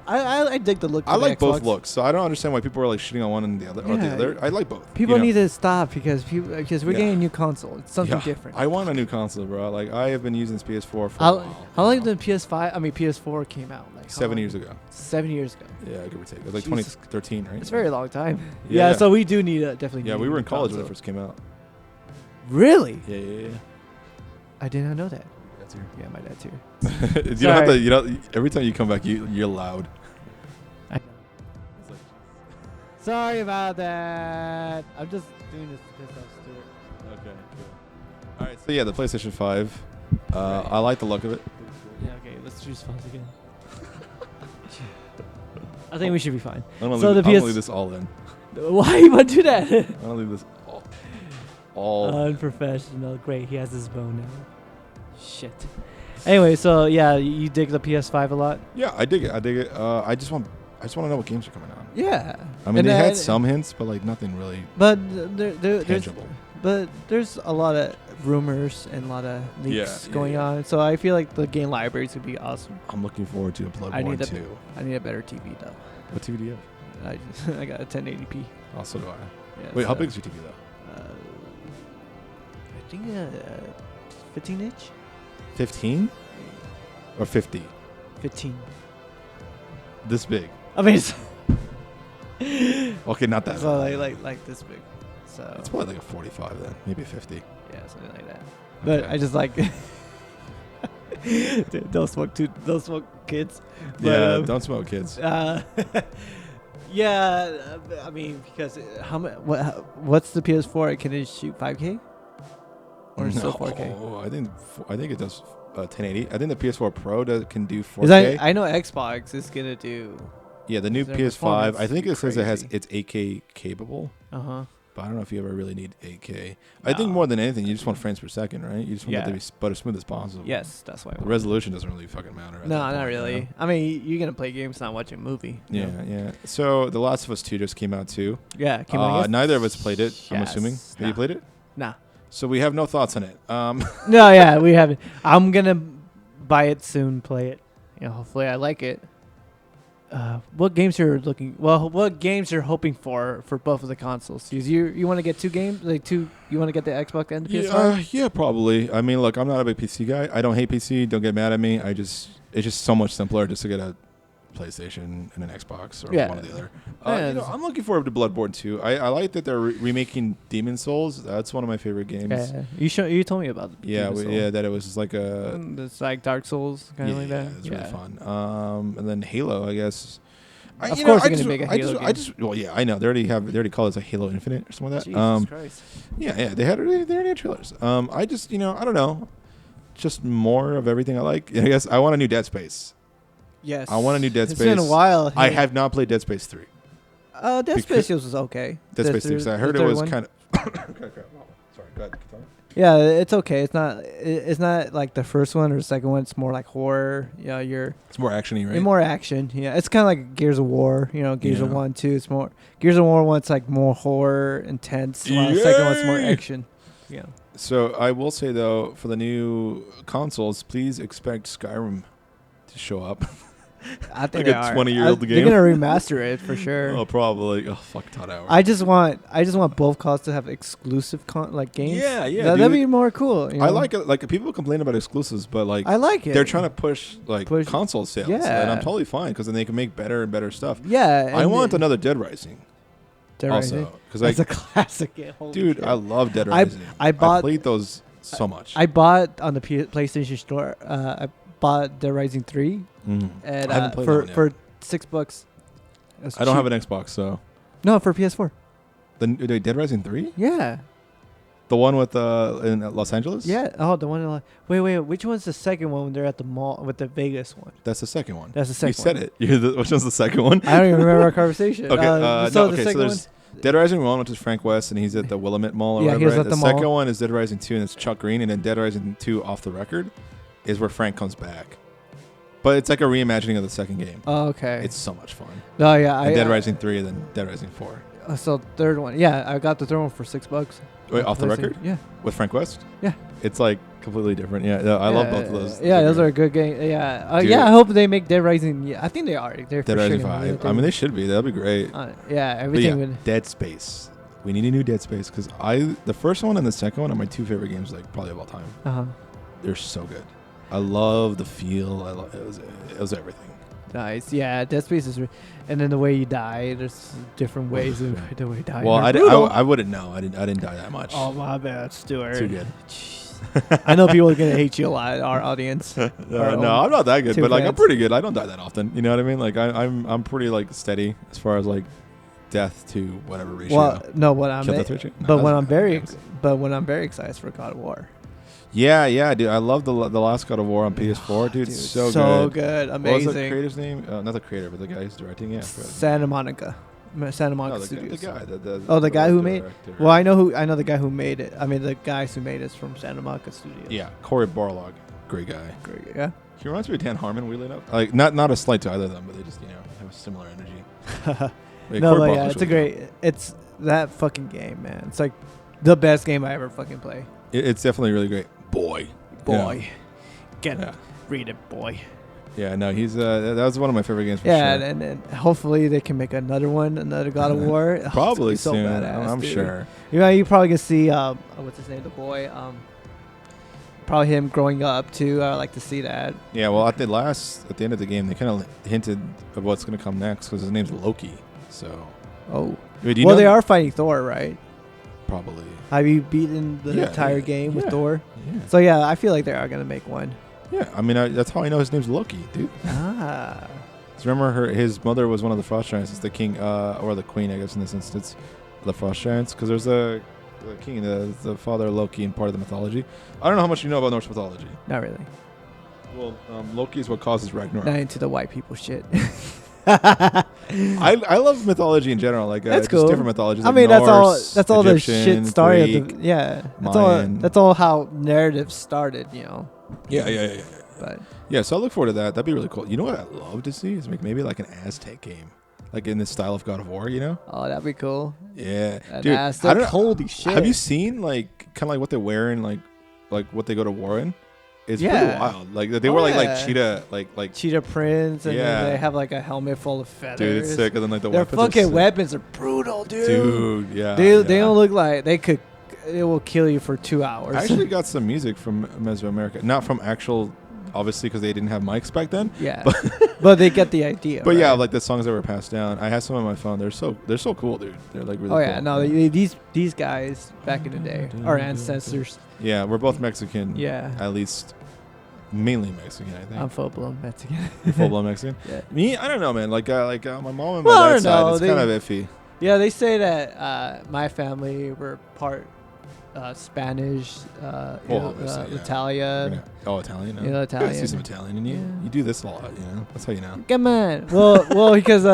I dig the look. I like Xbox. both looks, so I don't understand why people are shitting on one and the other. Or the other. I like both. People need to stop because we're getting a new console. It's something different. I want a new console, bro. Like I have been using this PS4 for a while. How long did the PS4 came out? Like 7 years ago. 7 years ago. Yeah, give or take. It was like 2013, right? It's a very long time. Yeah, so we do need definitely. Yeah, we were in college when it first came out. Really? Yeah. I did not know that. That's here. Yeah, my dad's here. You don't have to. You know, every time you come back, you're loud. Sorry about that. I'm just doing this to piss off Stuart. Okay. Good. All right. So yeah, the PlayStation 5. I like the look of it. Yeah. Okay. Let's choose phones again. I think we should be fine. I'm gonna leave this all in. Why you want to do that? I'm gonna leave this all unprofessional. Great. He has his bone now. Shit. Anyway, so yeah, you dig the PS5 a lot? Yeah, I dig it. I just want to know what games are coming out. Yeah. I mean, they had some hints, but like nothing really. But tangible. But there's a lot of rumors and a lot of leaks Yeah, going on. So I feel like the game libraries would be awesome. I'm looking forward to a Bloodborne 2. I need a better TV though. What TV do you have? I got a 1080p. Also do I. Yeah, Wait, so, how big is your TV though? I think 15 inch. 15 or 50? 15. This big. I mean, it's Okay, not that. so big. like this big. So It's probably like a 45 then, maybe a 50. yeah, something like that. But Okay. I just like Dude, don't smoke kids. But, Yeah, don't smoke, kids. Yeah, I mean because what's the PS4? Can it shoot 5K? Or still 4K? I think it does 1080. I think the PS4 Pro can do 4K. Is I know Xbox is gonna do. Yeah, the new Their PS5. performance I think it says it has crazy. it's 8K capable. But I don't know if you ever really need 8K. I think No. more than anything, you just want frames per second, right? You just want it to be but as smooth as possible. Yes, that's why. I The want resolution doesn't really fucking matter. at No, that not point, really. you know? I mean, you're gonna play games, not watch a movie. you Yeah, know? yeah. So The Last of Us 2 just came out too. Yeah. Came out Neither of us played it, I'm Yes. assuming. Have you Nah. played it? Nah. So we have no thoughts on it. No, yeah, we haven't. I'm gonna buy it soon, play it. You know, hopefully I like it. What games you're looking? Well, what games you're hoping for both of the consoles? You want to get two games, like two? You want to get the Xbox and the PS5? Yeah, probably. I mean, look, I'm not a big PC guy. I don't hate PC. Don't get mad at me. It's just so much simpler just to get a PlayStation and an Xbox or Yeah. one or the other. Yeah, I'm looking forward to Bloodborne 2. I like that they're remaking Demon Souls. That's one of my favorite games. Yeah. You told me about it. Yeah, that it was just like a It's like Dark Souls kind of like that. It's really fun. And then Halo, I guess. Of course they're gonna make a Halo game. Well, yeah, I know. They already call it a Halo Infinite or something like that. Jesus Christ. Yeah, they already had trailers. I just, I don't know. Just more of everything I like. I guess I want a new Dead Space. Yes. I want a new Dead Space. It's been a while. I have not played Dead Space 3. Dead Space was okay. Dead Space 3. I heard it was kind of. Sorry, go ahead. Continue. Yeah, it's okay. It's not like the first one or the second one. It's more like horror. Yeah, It's more actiony, right? More action. Yeah, it's kind of like Gears of War. Gears of 1, 2. It's more Gears of War 1's like more horror intense, while the second one's more action. Yeah. So I will say though, for the new consoles, please expect Skyrim to show up. I think like a 20-year-old game. They're gonna remaster it for sure. Oh, probably. Oh, fuck Todd Howard. I just want both consoles to have exclusive games. Yeah, That'd be more cool. I like it. Like people complain about exclusives, but like I like it. They're trying to push console sales. Yeah. And I'm totally fine because then they can make better and better stuff. Yeah. I want another Dead Rising. Dead Rising. Because it's a classic game. Dude, shit. I love Dead Rising. I played those so much. I bought on the PlayStation Store. I bought Dead Rising 3, and I haven't played that one yet. for $6. I don't have an Xbox, so no, for PS4. The Dead Rising 3? Yeah. The one with in Los Angeles? Yeah. Oh, the one in wait. Which one's the second one when they're at the mall with the Vegas one? That's the second one. That's the second one. You said it. Which one's the second one? I don't even remember our conversation. Okay. So the second there's Dead Rising 1, which is Frank West, and he's at the Willamette Mall or whatever. He was at the the mall. second one is Dead Rising 2, and it's Chuck Green, and then Dead Rising 2 Off the Record is where Frank comes back. But it's like a reimagining of the second game. Oh, okay. It's so much fun. Oh, yeah. Dead Rising 3 and then Dead Rising 4. So third one. Yeah, I got the third one for $6. Wait, Off the Record? Yeah. With Frank West? Yeah. It's like completely different. Yeah, I love both of those. Yeah, those are good games. Yeah. Dude. Yeah, I hope they make Dead Rising. Yeah, I think they are. They're Dead Rising 5. I mean, they should be. That'd be great. Yeah, everything would. Dead Space. We need a new Dead Space because the first one and the second one are my two favorite games, like probably of all time. Uh-huh. They're so good. I love the feel. It was everything. Nice. Yeah, Dead Space is, and then the way you die. There's different ways of the way you die. Well, I wouldn't know. I didn't die that much. Oh my bad, Stuart. Too good. I know people are gonna hate you a lot. Our audience. No, I'm not that good, but like fans. I'm pretty good. I don't die that often. You know what I mean? Like I'm pretty like steady as far as like death to whatever ratio. Well, no, what I'm. No, when I'm very excited is for God of War. Yeah, dude. I love the last God of War on PS4, dude. So good. Amazing. What was the creator's name? Not the creator, but the guy who's directing. Yeah, Santa Monica The Studios. guy. The guy who made. Well, I know the guy who made it. I mean, the guys who made it from Santa Monica Studios. Yeah, Corey Barlog, great guy. Yeah. He reminds me of Dan Harmon. Weirdly enough, like not a slight to either of them, but they just have a similar energy. It's a great. It's that fucking game, man. It's like the best game I ever fucking play. It's definitely really great. Boy. Get it. Read it, boy. Yeah, no, he's that was one of my favorite games for sure. And hopefully they can make another one, another God of War. Probably so soon. badass, I'm dude. sure. You probably can see what's his name, the boy. Probably him growing up too. I like to see that. Yeah, well, at the end of the game, they kind of hinted of what's going to come next because his name's Loki. So. Oh. Wait, They are fighting Thor, right? Probably. Have you beaten the entire game with Thor? Yeah. So yeah, I feel like they are gonna make one. Yeah, I mean that's how I know his name's Loki, dude. Ah. So remember, his mother was one of the frost giants. It's the king, or the queen, I guess in this instance, the frost giants. Because there's the king, the father Loki, in part of the mythology. I don't know how much you know about Norse mythology. Not really. Well, Loki is what causes Ragnarok. Not into the white people shit. I love mythology in general, like that's just cool. different mythologies. I like mean, Norse, that's all Egyptian, the shit started. Greek, That's all how narratives started. Yeah. But yeah, so I look forward to that. That'd be really cool. You know what I'd love to see is maybe like an Aztec game, like in the style of God of War. Oh, that'd be cool. Yeah, dude. Aztec, holy shit. Have you seen kind of like what they're wearing, like what they go to war in? It's pretty wild. Like they wear like cheetah, like cheetah prints, and then they have like a helmet full of feathers. Dude, it's sick. And then like their weapons fucking weapons are brutal, dude. Dude, yeah. They don't look like it will kill you for 2 hours. I actually got some music from Mesoamerica, not from actual, obviously, because they didn't have mics back then. Yeah, but they get the idea. But right? yeah, like the songs that were passed down. I had some on my phone. They're so cool, dude. They're like really. Oh yeah, cool. no, these guys back in the day, our ancestors. Yeah, we're both Mexican. Yeah, at least mainly Mexican, I think. I'm full blown Mexican. Full blown Mexican. Yeah. Me, I don't know, man. Like my mom and my dad's side, it's kind of iffy. Yeah, they say that my family were part Spanish, Italian. Italian. You know, Italian. I see some Italian in you. Yeah. You do this a lot, That's how you know. Come on. Well, because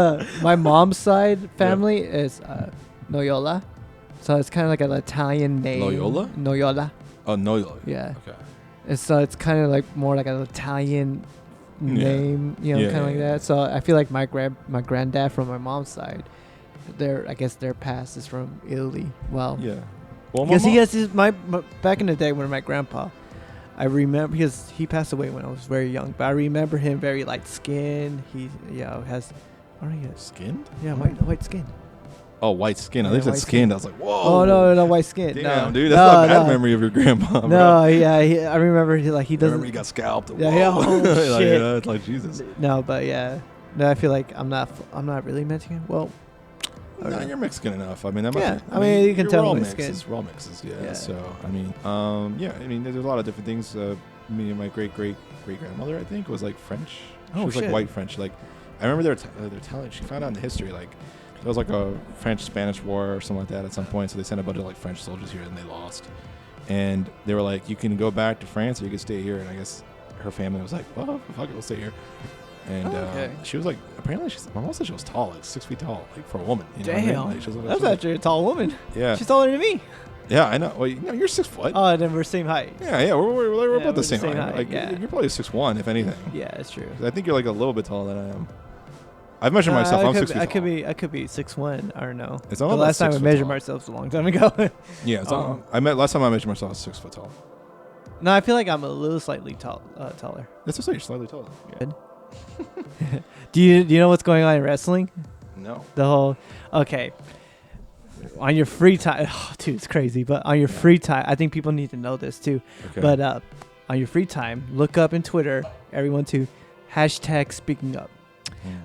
my mom's side family is Noyola, so it's kind of like an Italian name. Loyola. Noyola. Oh, Noyola. Yeah. Okay. And so it's kind of like more like an Italian name, kind of like that. So I feel like my granddad from my mom's side, I guess their past is from Italy. Well, yeah. Well, because he has my back in the day when my grandpa, I remember because he passed away when I was very young, but I remember him very light skinned. He has, skinned? Yeah, white skin. Oh, white skin. I think that's skinned. I was like, whoa. Oh no, white skin. Damn, dude, that's not a bad memory of your grandpa. Bro. No, yeah, I remember he doesn't. I remember he got scalped. Yeah, oh shit. It's like Jesus. No, but no, I feel like I'm not really Mexican. Well. No, you're Mexican enough. I mean, that I mean, you can tell all Mexican. Raw mixes, yeah. So, I mean, there's a lot of different things. Me and my great grandmother, I think, was like French. She was like white French. Like, I remember they're telling. She found out in the history, like, there was like a French-Spanish war or something like that at some point. So they sent a bunch of like French soldiers here, and they lost. And they were like, you can go back to France or you can stay here. And I guess her family was like, well, fuck it, we'll stay here. And she was like, apparently, my mom said she was tall, like 6 feet tall, like for a woman. Damn, like, that's actually a tall woman. Yeah, she's taller than me. Yeah, I know. Well, you're 6 foot. Oh, then we're same height. Yeah, we're about the same height. Like, yeah. You're probably 6'1", if anything. Yeah, that's true. I think you're like a little bit taller than I am. I've measured myself. I'm 6 feet tall. I could be 6'1". I don't know. It's the last time I measured myself was a long time ago. Yeah, last time I measured myself, I was 6 foot tall. No, I feel like I'm a little slightly taller. That's just like you're slightly taller. Yeah. Do you know what's going on in wrestling? No. The whole on your free time, dude, it's crazy. But on your free time, I think people need to know this too. Okay. But on your free time, look up in Twitter, everyone to #SpeakingUp.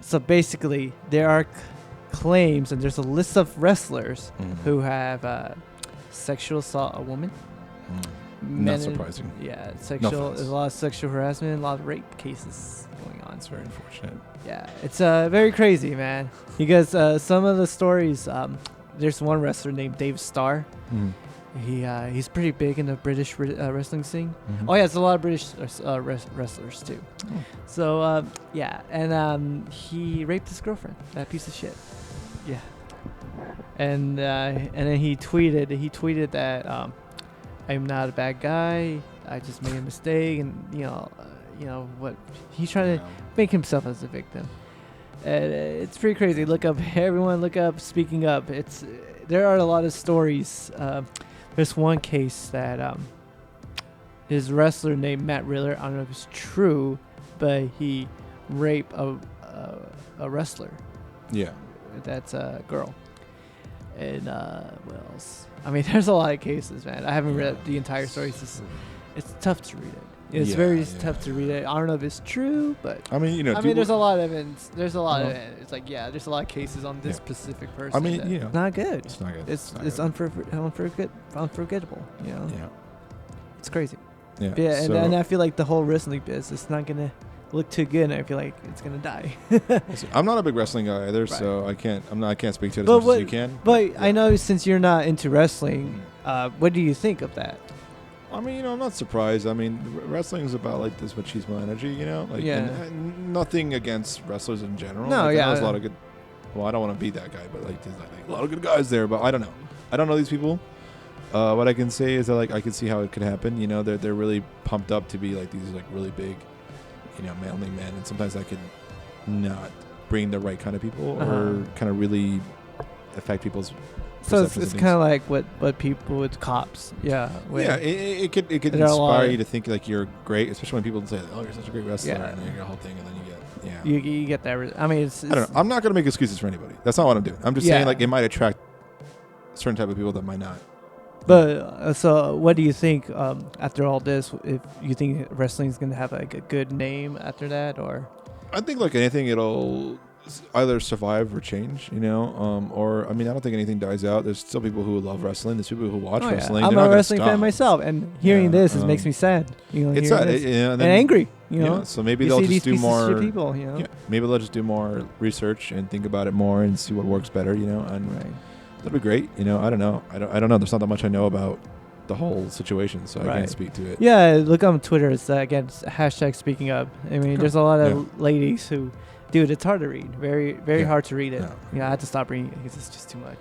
So basically, there are claims, and there's a list of wrestlers who have sexual assault a woman. Not surprising. Yeah, there's a lot of sexual harassment, a lot of rape cases going on. It's very unfortunate. Yeah, it's very crazy, man. Because some of the stories, there's one wrestler named Dave Starr. He's pretty big in the British wrestling scene. Oh yeah, it's a lot of British wrestlers too. So and he raped his girlfriend. That piece of shit. Yeah. And then he tweeted that I'm not a bad guy. I just made a mistake, and you know what? He's trying to make himself as a victim. And it's pretty crazy. Look up Speaking Up. There are a lot of stories. There's one case that his wrestler named Matt Riddler. I don't know if it's true, but he raped a wrestler. Yeah. That's a girl. And what else? I mean, there's a lot of cases, man. I haven't read the entire story. It's tough to read it. It's very tough to read it. I don't know if it's true, but I mean, there's a lot of evidence. There's a lot of it. It's like, there's a lot of cases on this specific person. I mean, it's not good. It's not good. It's unforgettable. You know. Yeah. It's crazy. Yeah. Yeah, and I feel like the whole wrestling business is not gonna look too good. And I feel like it's gonna die. I'm not a big wrestling guy either, so I can't speak to it as much as you can. But I know since you're not into wrestling, what do you think of that? I mean, I'm not surprised. I mean, wrestling is about like this machismo energy, and nothing against wrestlers in general. No, there's a lot of good. Well, I don't want to be that guy, but like there's like a lot of good guys there. But I don't know. I don't know these people. What I can say is that like I can see how it could happen. They're really pumped up to be like these like really big, manly men, and sometimes that could not bring the right kind of people or kind of really affect people's. So it's kind of like what people with cops. Yeah. It could inspire you to think like you're great, especially when people say, "Oh, you're such a great wrestler," and you get a whole thing, and then you get you get that. I mean, it's I don't know. I'm not gonna make excuses for anybody. That's not what I'm doing. I'm just saying like it might attract a certain type of people that might not. But so what do you think after all this? If you think wrestling is gonna have like a good name after that, or? I think like anything, it'll either survive or change, or I mean, I don't think anything dies out. There's still people who love wrestling. There's people who watch wrestling. I'm a wrestling fan myself, and hearing this makes me sad. It's sad, and angry. So maybe they'll just do more. People, maybe they'll just do more research and think about it more and see what works better. And that'd be great. I don't know. I don't know. There's not that much I know about the whole situation, so I can't speak to it. Yeah, look on Twitter. It's again hashtag speaking up. I mean, there's a lot of ladies who. Dude, it's hard to read. Very, very hard to read it. I had to stop reading it because it's just too much.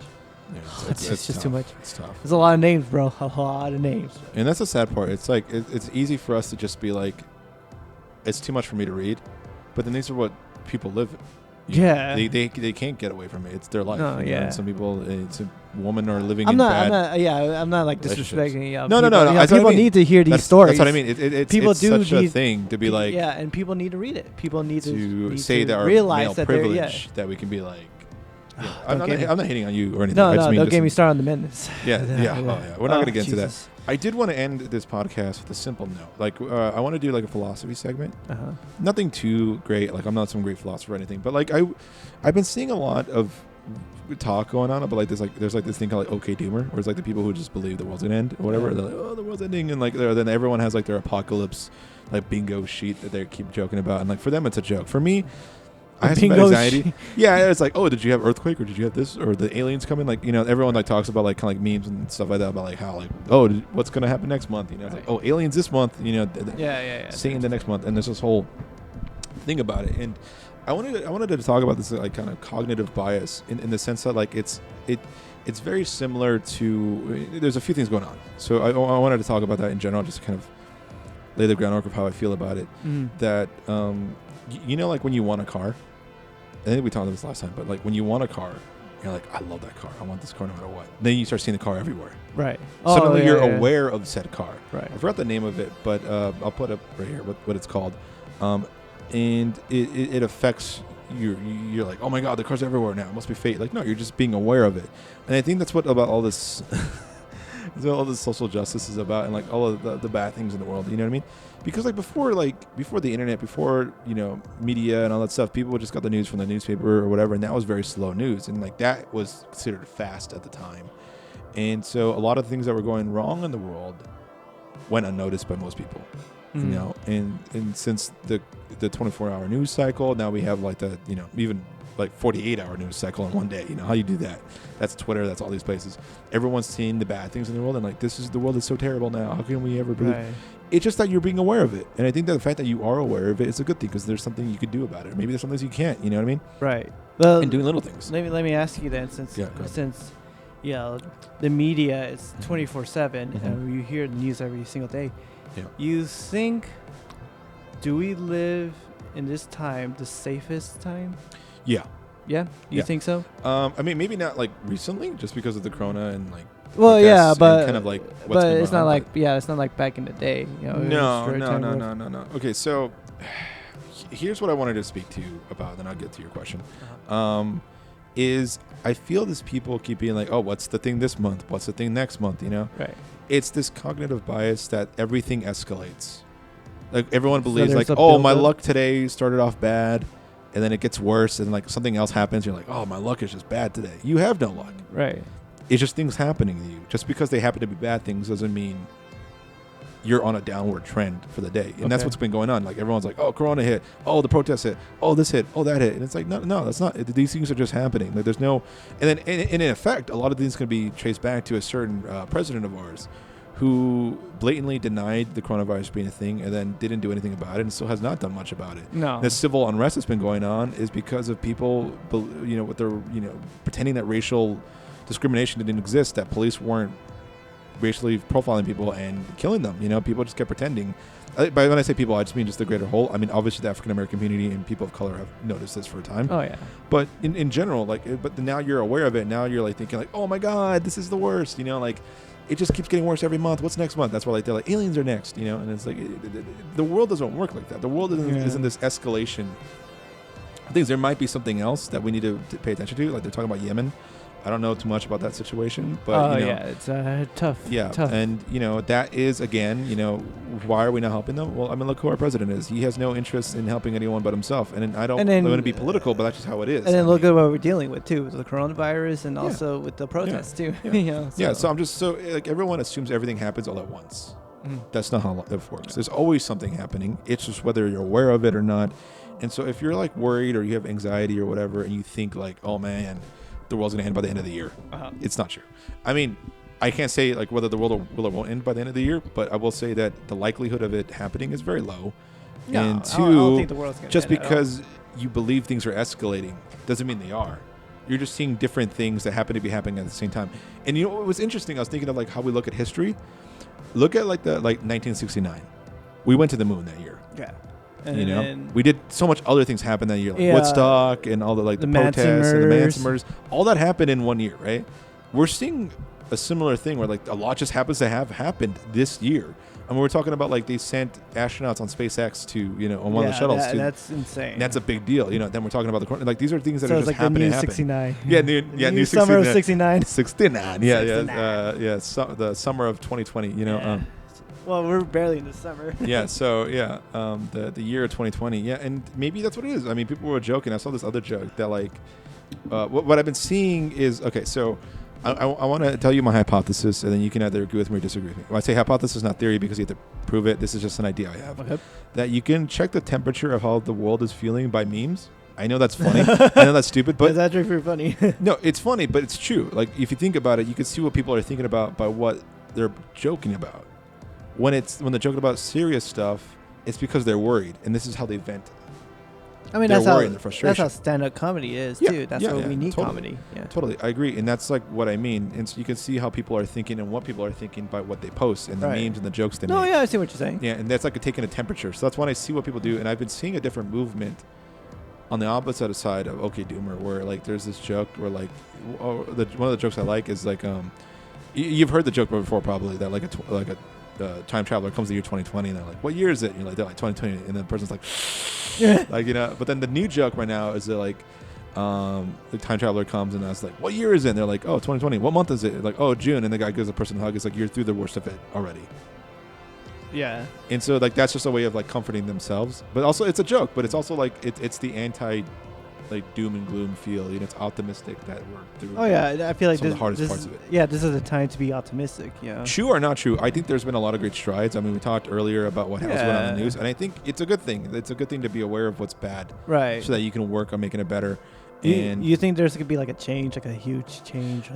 Yeah, it's just tough. Too much. It's tough. There's a lot of names, bro. A lot of names. And that's the sad part. It's like it's easy for us to just be like, it's too much for me to read, but then these are what people live in. They can't get away from it. It's their life. And some people, it's a woman are living in bad. I'm not like disrespecting. No. People need to hear these stories. That's what I mean. It's such a thing to be like. Yeah, and people need to read it. People need to say that our realize male that privilege that we can be like. I'm not hating on you or anything. No, don't get me started on the men's. Yeah. We're not going to get into that. I did want to end this podcast with a simple note. Like, I want to do like a philosophy segment. Nothing too great. Like, I'm not some great philosopher or anything. But like, I've been seeing a lot of talk going on about like this. Like, there's like this thing called like OK Doomer, where it's like the people who just believe the world's gonna end or whatever. They're like, oh, the world's ending, and like then everyone has like their apocalypse like bingo sheet that they keep joking about, and like for them it's a joke. For me. I had some anxiety. It's like, oh, did you have earthquake or did you have this or the aliens coming? Like, everyone like talks about like kind of like memes and stuff like that about like how like, oh, what's gonna happen next month? It's like, oh, aliens this month. Satan the next month, and there's this whole thing about it. And I wanted to talk about this like kind of cognitive bias in the sense that like it's very similar to. There's a few things going on, so I wanted to talk about that in general, just to kind of lay the groundwork of how I feel about it. That like when you want a car. I think we talked about this last time, but like when you want a car, you're like, I love that car. I want this car no matter what. Then you start seeing the car everywhere. Right. Suddenly you're aware of said car. Right. I forgot the name of it, but I'll put up right here what it's called. And it affects you. You're like, oh my God, the car's everywhere now. It must be fate. Like, no, you're just being aware of it. And I think that's what about all this, all this social justice is about, and like all of the bad things in the world. You know what I mean? Because like before the internet, before media and all that stuff, people just got the news from the newspaper or whatever, and that was very slow news, and like that was considered fast at the time. And so a lot of things that were going wrong in the world went unnoticed by most people. And since the 24-hour news cycle, now we have like the even like 48-hour news cycle in one day. How you do that? That's Twitter. That's all these places. Everyone's seeing the bad things in the world, and like the world is so terrible now. How can we ever believe? Right. It's just that you're being aware of it, and I think that the fact that you are aware of it is a good thing because there's something you could do about it. Maybe there's some things you can't. You know what I mean? Right. Well, and doing little things. Let me ask you then, since the media is 24/7 and you hear the news every single day. Yeah. You think? Do we live in this time the safest time? Yeah. Yeah? You think so? I mean, maybe not like recently, just because of the corona and like Well, yeah, and but kind of like what's but been it's going not on, like it's not like back in the day. You know, No. Okay, so here's what I wanted to speak to you about, then I'll get to your question. Is I feel this people keep being like, oh, what's the thing this month? What's the thing next month? You know, Right. It's this cognitive bias that everything escalates. Like everyone believes, there's like, a oh, my buildup? luck today started off bad, and then it gets worse, and like something else happens. You're like, oh, my luck is just bad today. You have no luck. Right. It's just things happening to you. Just because they happen to be bad things doesn't mean you're on a downward trend for the day. And that's what's been going on. Like everyone's like, oh, Corona hit. Oh, the protest hit. Oh, this hit. Oh, that hit. And it's like, no, that's not. These things are just happening. Like there's no. And then in effect, a lot of things can be traced back to a certain president of ours who blatantly denied the coronavirus being a thing and then didn't do anything about it and still has not done much about it. No. The civil unrest that's been going on is because of people, with their, pretending that racial discrimination didn't exist, that police weren't racially profiling people and killing them. People just kept pretending. But when I say people, I just mean just the greater whole. I mean, obviously the African American community and people of color have noticed this for a time. Oh yeah. But in general, but now you're aware of it. Now you're like thinking like, oh my God, this is the worst. It just keeps getting worse every month. What's next month? That's why they're like aliens are next. And it's like the world doesn't work like that. The world isn't this escalation. I think there might be something else that we need to pay attention to. Like they're talking about Yemen. I don't know too much about that situation, but it's tough. Yeah, tough. And that is again, why are we not helping them? Well, I mean, look who our president is. He has no interest in helping anyone but himself. And I don't want to be political, but that's just how it is. And then look at what we're dealing with too, with the coronavirus and also with the protests too. So I'm just like everyone assumes everything happens all at once. That's not how it works. There's always something happening. It's just whether you're aware of it or not. And so if you're like worried or you have anxiety or whatever, and you think like, oh man, the world's going to end by the end of the year. It's not true. I mean, I can't say like whether the world will or won't end by the end of the year, but I will say that the likelihood of it happening is very low. No, and I don't think the world's two, gonna just end at all. because you believe things are escalating doesn't mean they are. You're just seeing different things that happen to be happening at the same time. And what was interesting, I was thinking of like how we look at history. Look at like 1969. We went to the moon that year. Yeah. We did so much other things happen that year, like Woodstock and all the protests and the Manson murders. All that happened in 1 year, right? We're seeing a similar thing where like a lot just happens to have happened this year. I mean, we're talking about like they sent astronauts on SpaceX to on one of the shuttles. That's insane. And that's a big deal. Then we're talking about the like these are things that are just like happening. The new 69. Yeah, new summer of 69. 69. Yeah. The summer of 2020. Well, we're barely in the summer. The year of 2020. Yeah, and maybe that's what it is. I mean, people were joking. I saw this other joke that like, what I've been seeing is okay. So, I want to tell you my hypothesis, and then you can either agree with me or disagree with me. When I say hypothesis, not theory, because you have to prove it. This is just an idea I have. Okay. That you can check the temperature of how the world is feeling by memes. I know that's funny. I know that's stupid, but it's actually pretty funny. No, it's funny, but it's true. Like if you think about it, you can see what people are thinking about by what they're joking about. When they're joking about serious stuff, it's because they're worried, and this is how they vent. I mean, that's how stand-up comedy is too. That's what we need comedy. Yeah, totally. I agree, and that's like what I mean. And so you can see how people are thinking and what people are thinking by what they post and the memes and the jokes they make. No, yeah, I see what you're saying. Yeah, and that's like taking a temperature. So that's when I see what people do, and I've been seeing a different movement on the opposite side of OK Doomer, where like there's this joke where like one of the jokes I like is like you've heard the joke before probably that like a time traveler comes to the year 2020 and they're like, what year is it? And they're like 2020, and then the person's like, like but then the new joke right now is that like the time traveler comes and asks like, what year is it? And they're like, oh, 2020. What month is it? Like, oh, June. And the guy gives the person a hug. It's like, you're through the worst of it already. Yeah. And so like that's just a way of like comforting themselves, but also it's a joke, but it's also like it's the anti like doom and gloom feel. It's optimistic that we're through. Oh yeah, I feel like some of the hardest parts of it. Yeah, this is a time to be optimistic. Yeah. True or not true? I think there's been a lot of great strides. I mean, we talked earlier about what has went on the news, and I think it's a good thing. It's a good thing to be aware of what's bad, right? So that you can work on making it better. And you think there's gonna be like a change, like a huge change,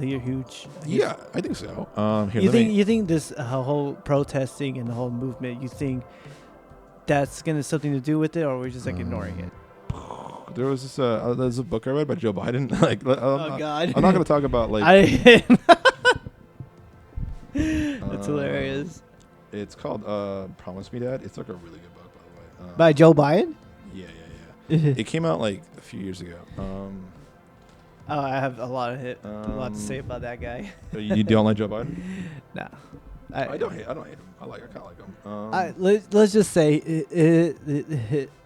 Yeah, I think so. You think this whole protesting and the whole movement, you think that's gonna have something to do with it, or we're just like ignoring it? There was this there's a book I read by Joe Biden. God! I'm not going to talk about like. That's hilarious. It's called "Promise Me, Dad." It's like a really good book, by the way. By Joe Biden? Yeah. It came out like a few years ago. Oh, I have a lot to say about that guy. You don't like Joe Biden? No. I don't hate him. I kind of like him. Let's just say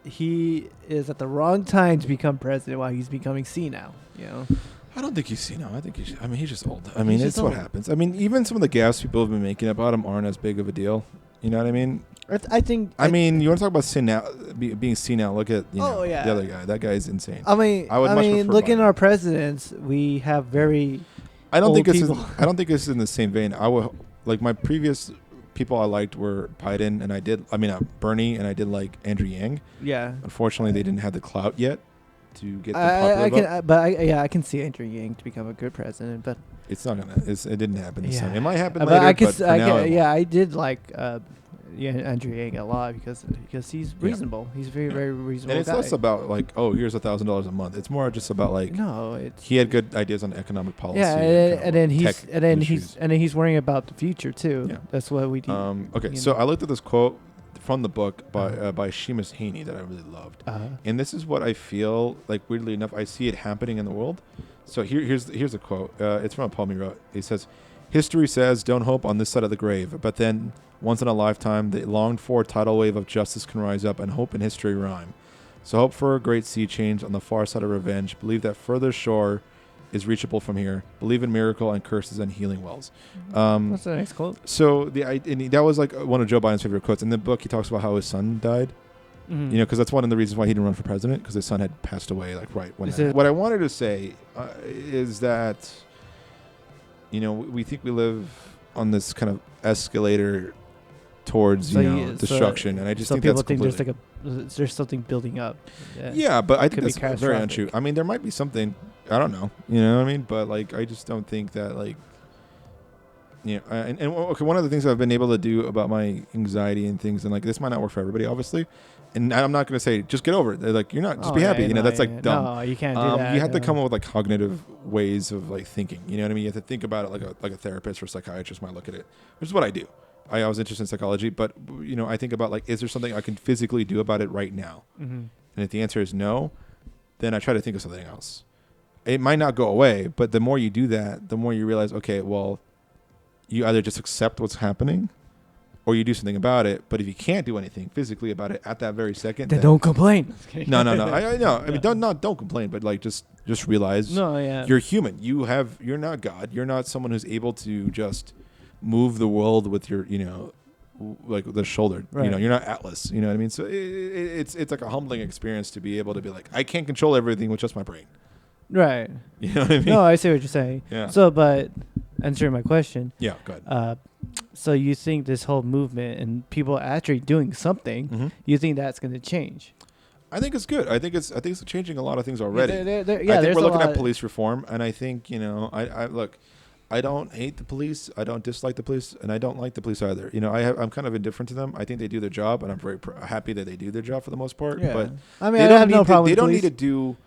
he is at the wrong time to become president while he's becoming senile. You know. I don't think he's senile. I think he's just old. I mean, it's what happens. I mean, even some of the gaffes people have been making about him aren't as big of a deal. You know what I mean? I think. I mean, you want to talk about senile, being senile? Look at the other guy. That guy is insane. I mean, looking at our presidents, we have very. I don't think people. I don't think this is in the same vein. I would like my previous people I liked were Biden and Bernie, and I did like Andrew Yang. Yeah. Unfortunately, they didn't have the clout yet to get the popular vote. I can see Andrew Yang to become a good president, but it's not gonna. It didn't happen this time. It might happen but later. I did like Andrew Yang a lot because he's reasonable. He's very very reasonable. And it's guy. less about like, oh, here's $1,000 a month. It's more just about like, he had good ideas on economic policy. Yeah, and then he's worrying about the future too. Yeah. That's what we do. Okay, so I looked at this quote from the book by Seamus Heaney that I really loved, and this is what I feel like. Weirdly enough, I see it happening in the world. So here's a quote. It's from a poem he wrote. He says, "History says, don't hope on this side of the grave, but then once in a lifetime, the longed-for tidal wave of justice can rise up, and hope and history rhyme. So hope for a great sea change on the far side of revenge. Believe that further shore is reachable from here. Believe in miracle and curses and healing wells." That's a nice quote. So that was like one of Joe Biden's favorite quotes. In the book, he talks about how his son died. Mm-hmm. You know, because that's one of the reasons why he didn't run for president, because his son had passed away like right when. What I wanted to say is that, you know, we think we live on this kind of escalator towards destruction, and I just think that's completely. There's something building up. Yeah, but I think that's very untrue. I mean, there might be something. I don't know. You know what I mean? But like, I just don't think that like. You know, okay. One of the things I've been able to do about my anxiety and things, and like this might not work for everybody, obviously. And I'm not going to say just get over it. They're like, you're not, just be happy. You know, that's like dumb. No, you can't do that. You have to come up with like cognitive ways of like thinking. You know what I mean? You have to think about it like a therapist or a psychiatrist might look at it, which is what I do. I was interested in psychology, but you know, I think about like, is there something I can physically do about it right now? Mm-hmm. And if the answer is no, then I try to think of something else. It might not go away, but the more you do that, the more you realize, okay, well, you either just accept what's happening or you do something about it. But if you can't do anything physically about it at that very second, then don't complain. No. I know. I mean, don't complain, but like just realize you're human. You're not God. You're not someone who's able to just move the world with your, you know, like the shoulder. Right. You know, you're not Atlas. You know what I mean? So it's like a humbling experience to be able to be like, I can't control everything with just my brain. Right. You know what I mean? No, I see what you're saying. Yeah. So, but answering my question. Yeah, go ahead. So you think this whole movement and people actually doing something, you think that's going to change? I think it's good. I think it's changing a lot of things already. I think we're looking at police reform, and I think, you know, I don't hate the police, I don't dislike the police, and I don't like the police either. You know, I'm kind of indifferent to them. I think they do their job, and I'm very happy that they do their job for the most part. Yeah. But I mean, I have no problem. They don't need to do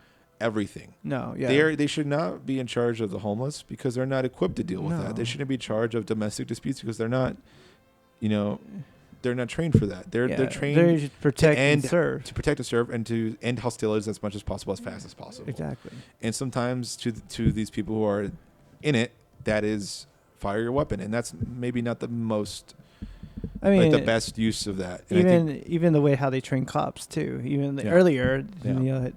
everything. No, yeah. They should not be in charge of the homeless because they're not equipped to deal with that. They shouldn't be in charge of domestic disputes because they're not, you know, they're not trained for that. They're trained to protect and serve. To protect and serve and to end hostilities as much as possible, as fast as possible. Exactly. And sometimes to these people who are in it, that is fire your weapon, and that's maybe not the most. I mean, like the best use of that. And even the way how they train cops too. Even earlier, you know.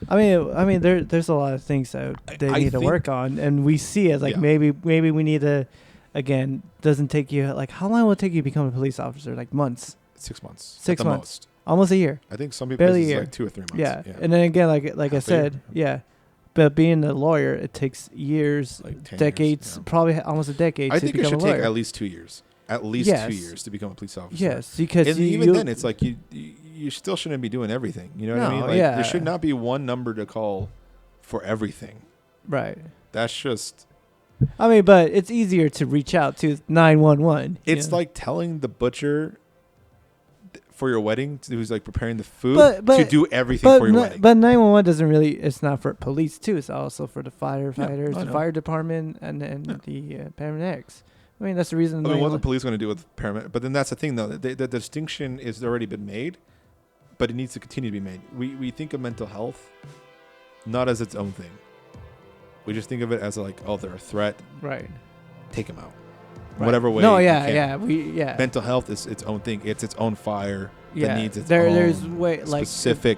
I mean, there's a lot of things that they need to work on, and we see it like maybe we need to, again, doesn't take you like how long will it take you to become a police officer? Like months. 6 months. 6 months. Most. Almost a year. I think some people it's like 2 or 3 months. Yeah. And then again, like I said, but being a lawyer, it takes years, like decades, probably almost a decade. I think it should take at least 2 years. At least 2 years to become a police officer. Yes, because even then, it's like you still shouldn't be doing everything. You know what I mean? Like, there should not be one number to call for everything. Right. That's just. I mean, but it's easier to reach out to 911. It's like telling the butcher for your wedding, who's like preparing the food, to do everything for your wedding. But 911 doesn't really. It's not for police too. It's also for the firefighters, the fire department, and the paramedics. I mean, that's the reason. I mean, what are the police going to do with paramedics? But then that's the thing, though. The distinction is already been made, but it needs to continue to be made. We think of mental health not as its own thing. We just think of it as like, oh, they're a threat. Right. Take them out. Right. Whatever way. No, you yeah, can. yeah. Mental health is its own thing. It's its own fire that Yeah. needs its There's own way like specific,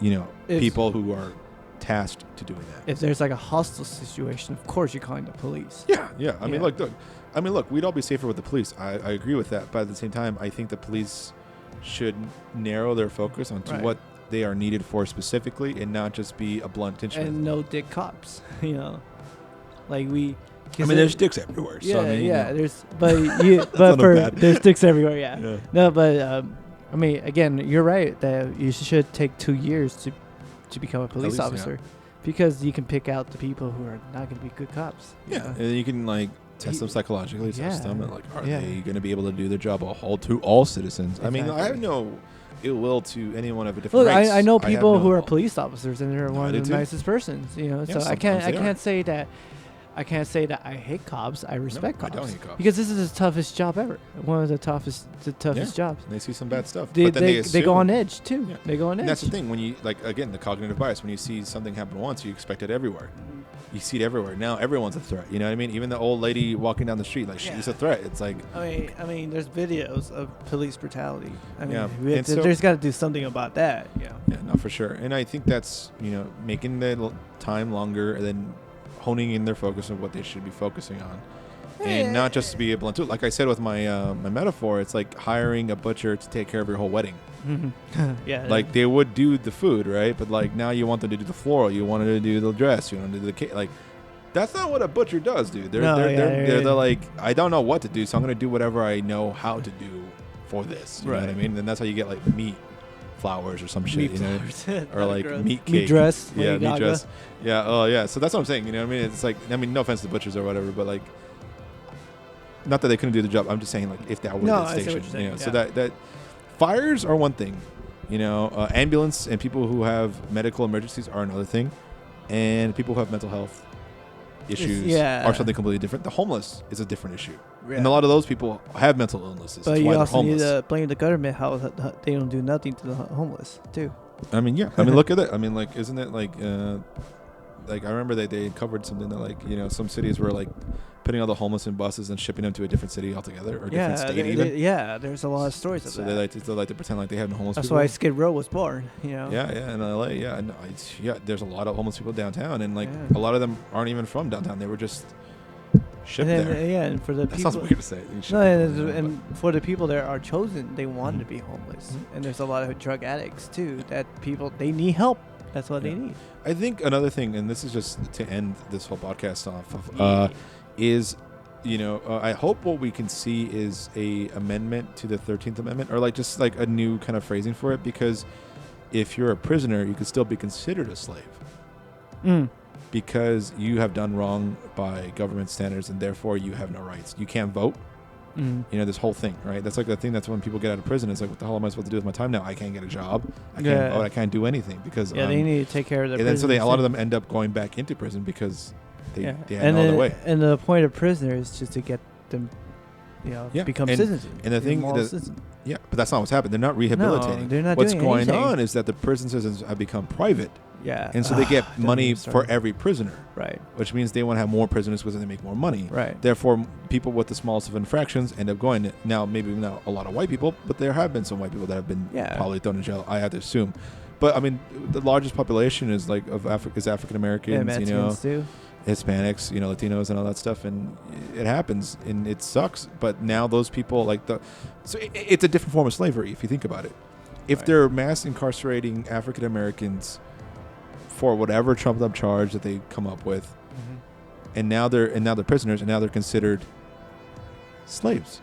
if- people who are tasked to doing that. if there's like a hostile situation, of course you're calling the police. Yeah. I mean, Yeah. look, we'd all be safer with the police. I agree with that. But at the same time, I think the police should narrow their focus onto Right. what they are needed for specifically and not just be a blunt instrument. And no dick cops, like we. I mean, there's dicks everywhere. Yeah, So, I mean, there's but bad. there's dicks everywhere. Yeah. Yeah. No, but I mean, again, you're right that you should take 2 years to become a police least, yeah. officer, because you can pick out the people who are not going to be good cops. you Yeah, know? and then you can like test them psychologically, test Yeah. them, and like, are Yeah. they going to be able to do their job to all citizens? I mean, I have Exactly. no ill will to anyone of a different Look, race. I know have people who no- are police officers, and they're No, one I of do the too. nicest persons. Yeah, So I sometimes can't they are. say that. I can't say that I hate cops. I respect I cops, don't hate cops. because this is the toughest job ever. One of the toughest jobs. And they see some bad stuff. They but then they they go assume- on edge too. Yeah. They go on edge. And that's the thing, when you again, the cognitive bias. When you see something happen once, you expect it everywhere. You see it everywhere. Now everyone's a threat. You know what I mean? Even the old lady walking down the street, like she's a threat. It's like, I mean, there's videos of police brutality. I mean, Yeah. And so- there's got to do something about that. yeah, no, for sure. And I think that's making the time longer and then honing in their focus on what they should be focusing on. And not just to be able to, like I said with my my metaphor, it's like hiring a butcher to take care of your whole wedding. Yeah. Like they would do the food, right? But like now you want them to do the floral, you want them to do the dress, you want them to do the cake. Like that's not what a butcher does, dude. They're like, I don't know what to do, so I'm gonna do whatever I know how to do for this. You know what I mean? And that's how you get like meat flowers or some shit, meat flowers. or like meat cake. Meat dress. Yeah, Lady meat Gaga. dress. Yeah, oh yeah. So that's what I'm saying. You know what I mean? It's like, I mean, no offense to butchers or whatever, but like, not that they couldn't do the job. I'm just saying, like, if that were the I see station, what you're saying, so yeah. that fires are one thing, ambulance and people who have medical emergencies are another thing, and people who have mental health issues are something completely different. The homeless is a different issue, and a lot of those people have mental illnesses. But That's you why they're also need homeless. to blame the government how they don't do nothing to the homeless too. I mean, yeah. I mean, look at it. I mean, like, isn't it like I remember that they covered something that like some cities were like putting all the homeless in buses and shipping them to a different city altogether or different state even. There's a lot of stories of So that. they like to pretend like they have no homeless That's people. why Skid Row was born. Yeah, in LA, yeah, and there's a lot of homeless people downtown, and like Yeah. a lot of them aren't even from downtown. They were just shipped And then, there. and for the That people, sounds weird to say. no, and for the people that are chosen, they want to be homeless, and there's a lot of drug addicts too. That people they need help. That's what they need. I think another thing, and this is just to end this whole podcast off of, is, I hope what we can see is a amendment to the 13th Amendment, or like just like a new kind of phrasing for it, because if you're a prisoner, you could still be considered a slave. Because you have done wrong by government standards, and therefore you have no rights. You can't vote. This whole thing, right? That's like the thing. That's when people get out of prison. It's like, what the hell am I supposed to do with my time now? I can't get a job. I can't vote. I can't do anything because they need to take care of their. And then so a lot of them end up going back into prison because they had and no other way. And the point of prisoner is just to get them, become citizens. And the thing, but that's not what's happened. They're not rehabilitating. No, they're not What's doing going anything. on is that the prison systems have become private. Yeah. And so they get money for started. every prisoner. Right. Which means they want to have more prisoners because they make more money. Right. Therefore, people with the smallest of infractions end up going. Now, maybe not a lot of white people, but there have been some white people that have been probably thrown in jail, I have to assume. But I mean, the largest population is like is African Americans, too. Hispanics, Latinos and all that stuff, and it happens and it sucks. But now those people it's a different form of slavery if you think about it. If they're mass incarcerating African Americans for whatever trumped up charge that they come up with, and now they're prisoners, and now they're considered slaves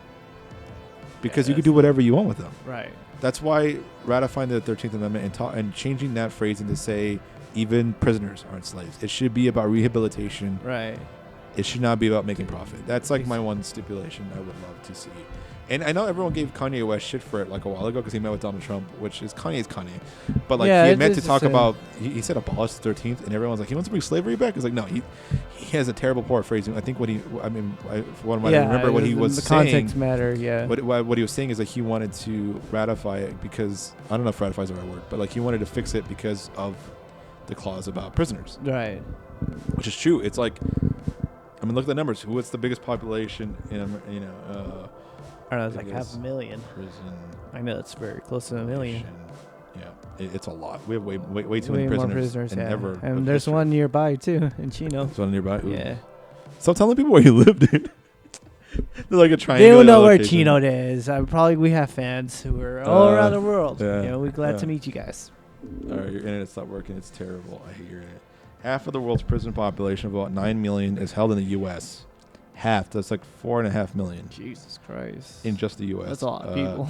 because you can do whatever you want with them. Right. That's why ratifying the 13th Amendment and changing that phrasing to say even prisoners aren't slaves. It should be about rehabilitation. Right. It should not be about making profit. That's like my one stipulation I would love to see. And I know everyone gave Kanye West shit for it like a while ago because he met with Donald Trump, which is Kanye's Kanye. But like he meant to talk about, he said abolish the 13th, and everyone's like, he wants to bring slavery back? He's like, no, he has a terrible poor phrasing. I think I remember what he was the saying. Context matter, yeah. What he was saying is like he wanted to ratify it because, I don't know if ratify is the right word, but like he wanted to fix it because of the clause about prisoners. Right. Which is true. It's like, I mean, look at the numbers. What's the biggest population in, I don't know, it's like 500,000. Prison. I know it's very close to 1 million. Yeah, it's a lot. We have way too Way many more prisoners. yeah. And there's one nearby, too, in Chino. There's one nearby? Ooh. Yeah. Stop telling people where you live, dude. They're like a triangle. They don't know where Chino is. We have fans who are all around the world. Yeah, we're glad to meet you guys. All right, your internet stopped working. It's terrible. I hate your internet. Half of the world's prison population, about 9 million, is held in the U.S. Half. That's like 4.5 million. Jesus Christ. In just the U.S. That's a lot of people.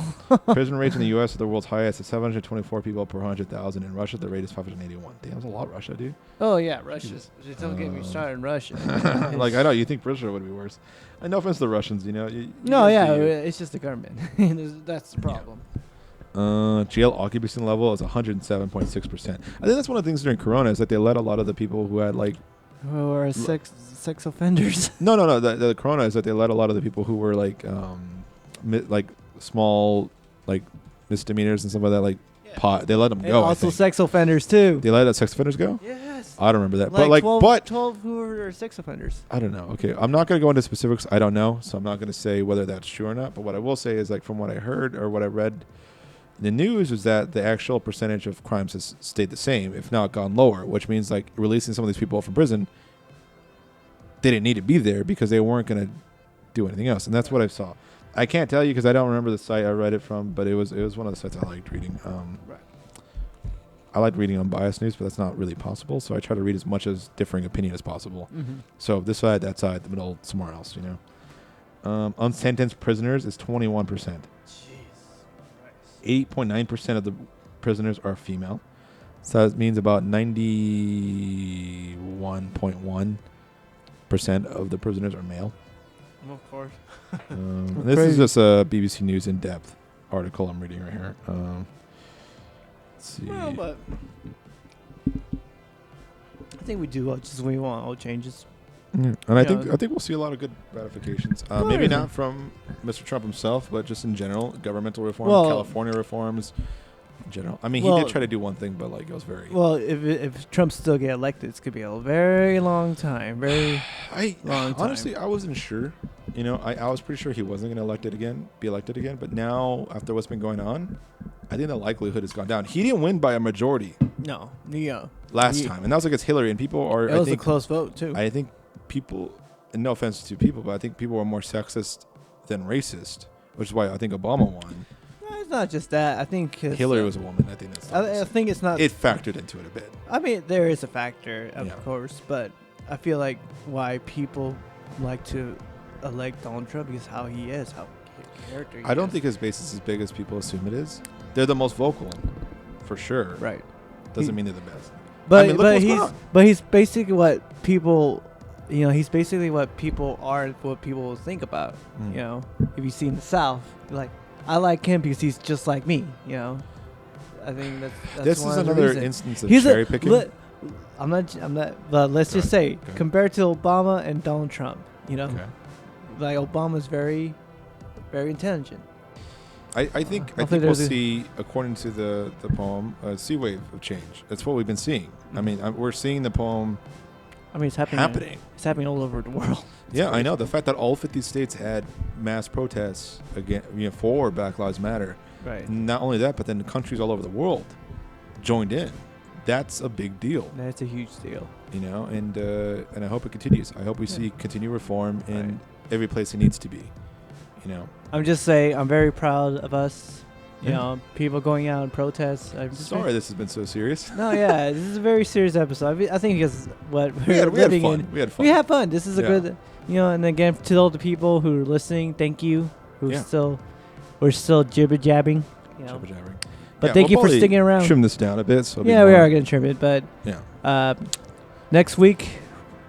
Prison rates in the U.S. are the world's highest at 724 people per 100,000. In Russia, the rate is 581. Damn, that's a lot, Russia, dude. Oh, yeah, Russia. Just don't get me started in Russia. Like, I know, you think Russia would be worse. No offense to the Russians, you know. It's just the government. That's the problem. Jail occupancy level is 107.6%. I think that's one of the things during Corona is that they let a lot of the people who had like who are sex offenders. No. The Corona is that they let a lot of the people who were like like small like misdemeanors and stuff like that, like pot. They let them go. Also sex offenders too. They let sex offenders go. Yes. I don't remember that, like but 12 who are sex offenders. I don't know. Okay, I'm not going to go into specifics. I don't know, so I'm not going to say whether that's true or not. But what I will say is, like, from what I heard or what I read in the news, is that the actual percentage of crimes has stayed the same, if not gone lower. Which means, like, releasing some of these people from prison, they didn't need to be there because they weren't going to do anything else, and that's what I saw. I can't tell you because I don't remember the site I read it from, but it was one of the sites I liked reading. Right. I like reading unbiased news, but that's not really possible. So I try to read as much as differing opinion as possible. Mm-hmm. So this side, that side, the middle, somewhere else, you know. Unsentenced prisoners is 21%. Jeez. 8.9% of the prisoners are female. So that means about 91.1% of the prisoners are male. Of course. This is just a BBC News in-depth article I'm reading right here. Let's see. Well, but I think we do just we want all changes. Yeah. And I think we'll see a lot of good ratifications. Maybe not from Mr. Trump himself, but just in general, governmental reform, California reforms. In general, I mean, he did try to do one thing, but like it was very well. If Trump still get elected, it's gonna be a very long time. Honestly, I wasn't sure. You know, I was pretty sure he wasn't gonna be elected again. But now, after what's been going on, I think the likelihood has gone down. He didn't win by a majority. No, last time, and that was against Hillary. And people are. It was a close vote too. I think people, and no offense to people, but I think people are more sexist than racist, which is why I think Obama won. It's not just that. I think Hillary was a woman. I think that's. I think it's not. It factored into it a bit. I mean, there is a factor, of course, but I feel like why people like to elect Donald Trump is how he is, how character. He I don't think his base is as big as people assume it is. They're the most vocal, for sure. Right. Doesn't mean they're the best. But he's basically what people. You know, he's basically what people are, what people think about. You know, if you see in the South, like. I like him because he's just like me, you know. I think that's this one is of the another reasons. instance of cherry picking. I'm not. But let's just say, compared to Obama and Donald Trump, you know, like Obama's very, very intelligent. I think we'll see, according to the poem, a sea wave of change. That's what we've been seeing. I mean, we're seeing the poem. I mean, it's happening. It's happening all over the world. Yeah, I know. The fact that all 50 states had mass protests again, for Black Lives Matter. Right. Not only that, but then countries all over the world joined in. That's a big deal. That's a huge deal. You know, and I hope it continues. I hope we see continued reform in every place it needs to be. You know. I'm very proud of us. You know, people going out and protests. Sorry this has been so serious. No, this is a very serious episode. I think because what we're living in. We had fun. We had fun. This is a good, and again, to all the people who are listening, thank you. We're still jibber jabbing. You know. Jibber jabbing. But thank you for sticking around. Trim this down a bit. So we are going to trim it. But next week,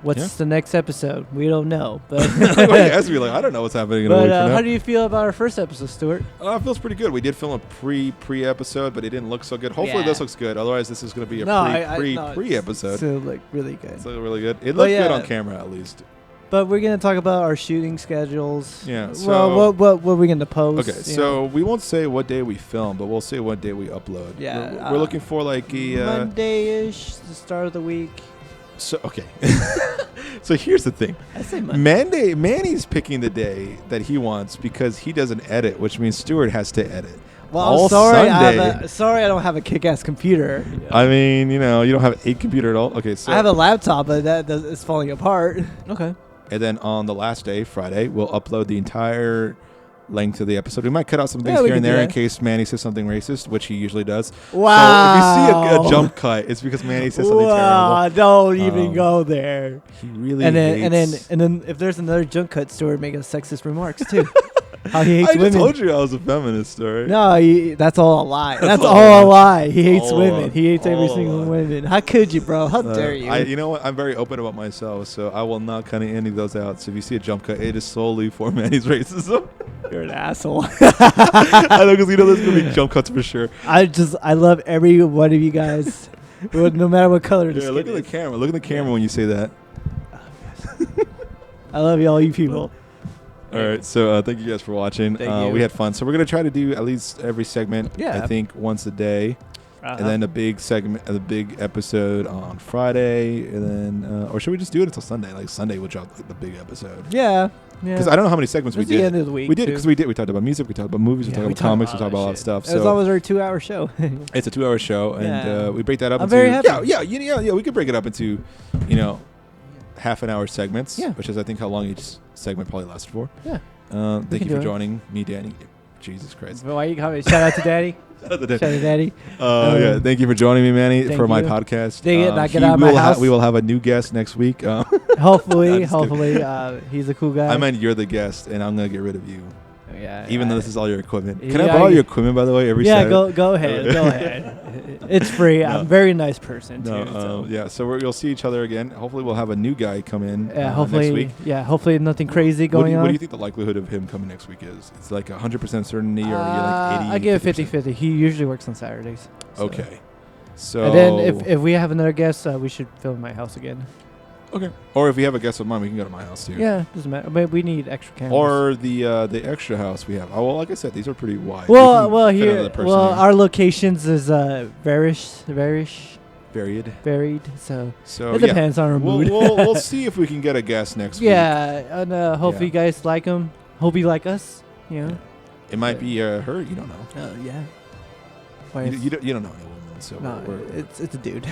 what's the next episode? We don't know. But I don't know what's happening in a week from now. How do you feel about our first episode, Stuart? It feels pretty good. We did film a pre episode, but it didn't look so good. Hopefully this looks good. Otherwise, this is going to be a pre episode. It's still really good. It's really good. It looked good on camera, at least. But we're gonna talk about our shooting schedules. Yeah. So well, what we're gonna post? Okay, so we won't say what day we film, but we'll say what day we upload. Yeah, we're looking for like a Monday-ish, the start of the week. So okay, so here's the thing. I say Monday. Manny's picking the day that he wants because he doesn't edit, which means Stuart has to edit. Well, I'm sorry. Sorry, I don't have a kick-ass computer. I mean, you don't have a computer at all. Okay, so I have a laptop, but it's falling apart. Okay. And then on the last day, Friday, we'll upload the entire length of the episode. We might cut out some things here and there in case Manny says something racist, which he usually does. Wow. So if you see a jump cut, it's because Manny says something terrible. Don't even go there. He really and hates. then if there's another jump cut, Stuart make sexist remarks too. How he hates I women. just told you I was a feminist, right? No, that's all a lie. That's all a lie. He hates women. He hates every single woman. How could you, bro? How dare you? You know what? I'm very open about myself, so I will not cut any of those out. So if you see a jump cut, it is solely for Manny's racism. You're an asshole. I know, because there's going to be jump cuts for sure. I love every one of you guys, no matter what color. Yeah, look at the camera. Look at the camera when you say that. I love all you people. All right, so thank you guys for watching. We had fun. So we're going to try to do at least every segment, I think, once a day. And then a big segment, a big episode on Friday. And then, or should we just do it until Sunday? Like Sunday we'll drop the big episode. Yeah. Because I don't know how many segments we did. The end of the week. We did because we talked about music, we talked about movies, we talked about comics, we talked about a lot of stuff. So it's always our 2-hour show. It's a 2-hour show, and we break that up. I'm very happy. Yeah. We could break it up into, half an hour segments. Yeah. Which is I think how long each segment probably lasted for. Yeah. Thank you for joining me, Danny. Jesus Christ. Why you call me? Shout out to Daddy. Shout out to Daddy. Yeah, thank you for joining me, Manny, for my podcast. Get out of my house. We will have a new guest next week. Hopefully, he's a cool guy. I meant you're the guest, and I'm gonna get rid of you. Yeah. Even though this is all your equipment. Can I borrow your equipment, by the way, every Saturday? Yeah, go ahead. Go ahead. It's free. No. I'm a very nice person, too. Yeah, so we'll see each other again. Hopefully we'll have a new guy come in hopefully, next week. Yeah, hopefully nothing crazy going on. What do you think the likelihood of him coming next week is? It's like 100% certainty, or you're like 80%? I give it 50-50. He usually works on Saturdays. So. Okay. So and then if we have another guest, we should film my house again. Okay. Or if we have a guest of mine, we can go to my house too. Yeah, doesn't matter. But we need extra cameras. Or the extra house we have. Oh, well, like I said, these are pretty wide. Well, our locations is varied. So it depends on our mood. We'll see if we can get a guest next week. Yeah, and hopefully you guys like them. Hope you like us. It might be her. You don't know. Yeah. You don't know any woman. So it's a dude.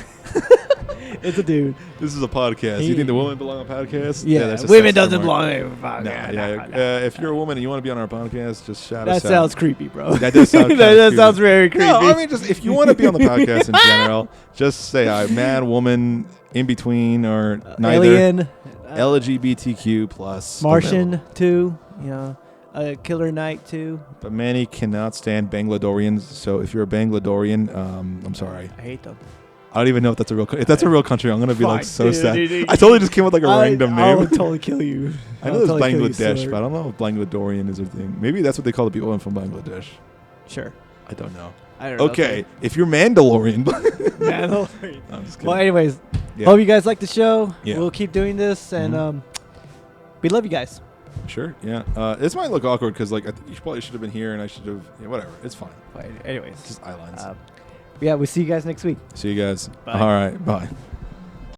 It's a dude. This is a podcast. You think the women belong on podcasts? Yeah, women doesn't belong on a podcast. No. If you're a woman and you want to be on our podcast, just shout us out. That sounds creepy, bro. That does sound that sounds very creepy. No, I mean, just if you want to be on the podcast in general, just say hi. Man, woman, in between, or neither. Alien. LGBTQ plus. Martian, too. Killer Night, too. But Manny cannot stand Bangladorians, so if you're a Bangladorian, I'm sorry. I hate them. I don't even know if that's a real if that's a real country. I'm going to be like so sad. Dude. I totally just came up with like a random name. I would totally kill you. I know there's Bangladesh, but I don't know if Bangladorian is a thing. Maybe that's what they call the people from Bangladesh. Sure. I don't know. I don't know. Okay, if you're Mandalorian. Mandalorian. No, I'm just kidding. Well, anyways, hope you guys like the show. Yeah. We'll keep doing this, and we love you guys. Sure, yeah. This might look awkward because like I think you probably should have been here, and I should have. Yeah, whatever. It's fine. Anyways, just eye lines. We'll see you guys next week. See you guys. Bye. All right, bye.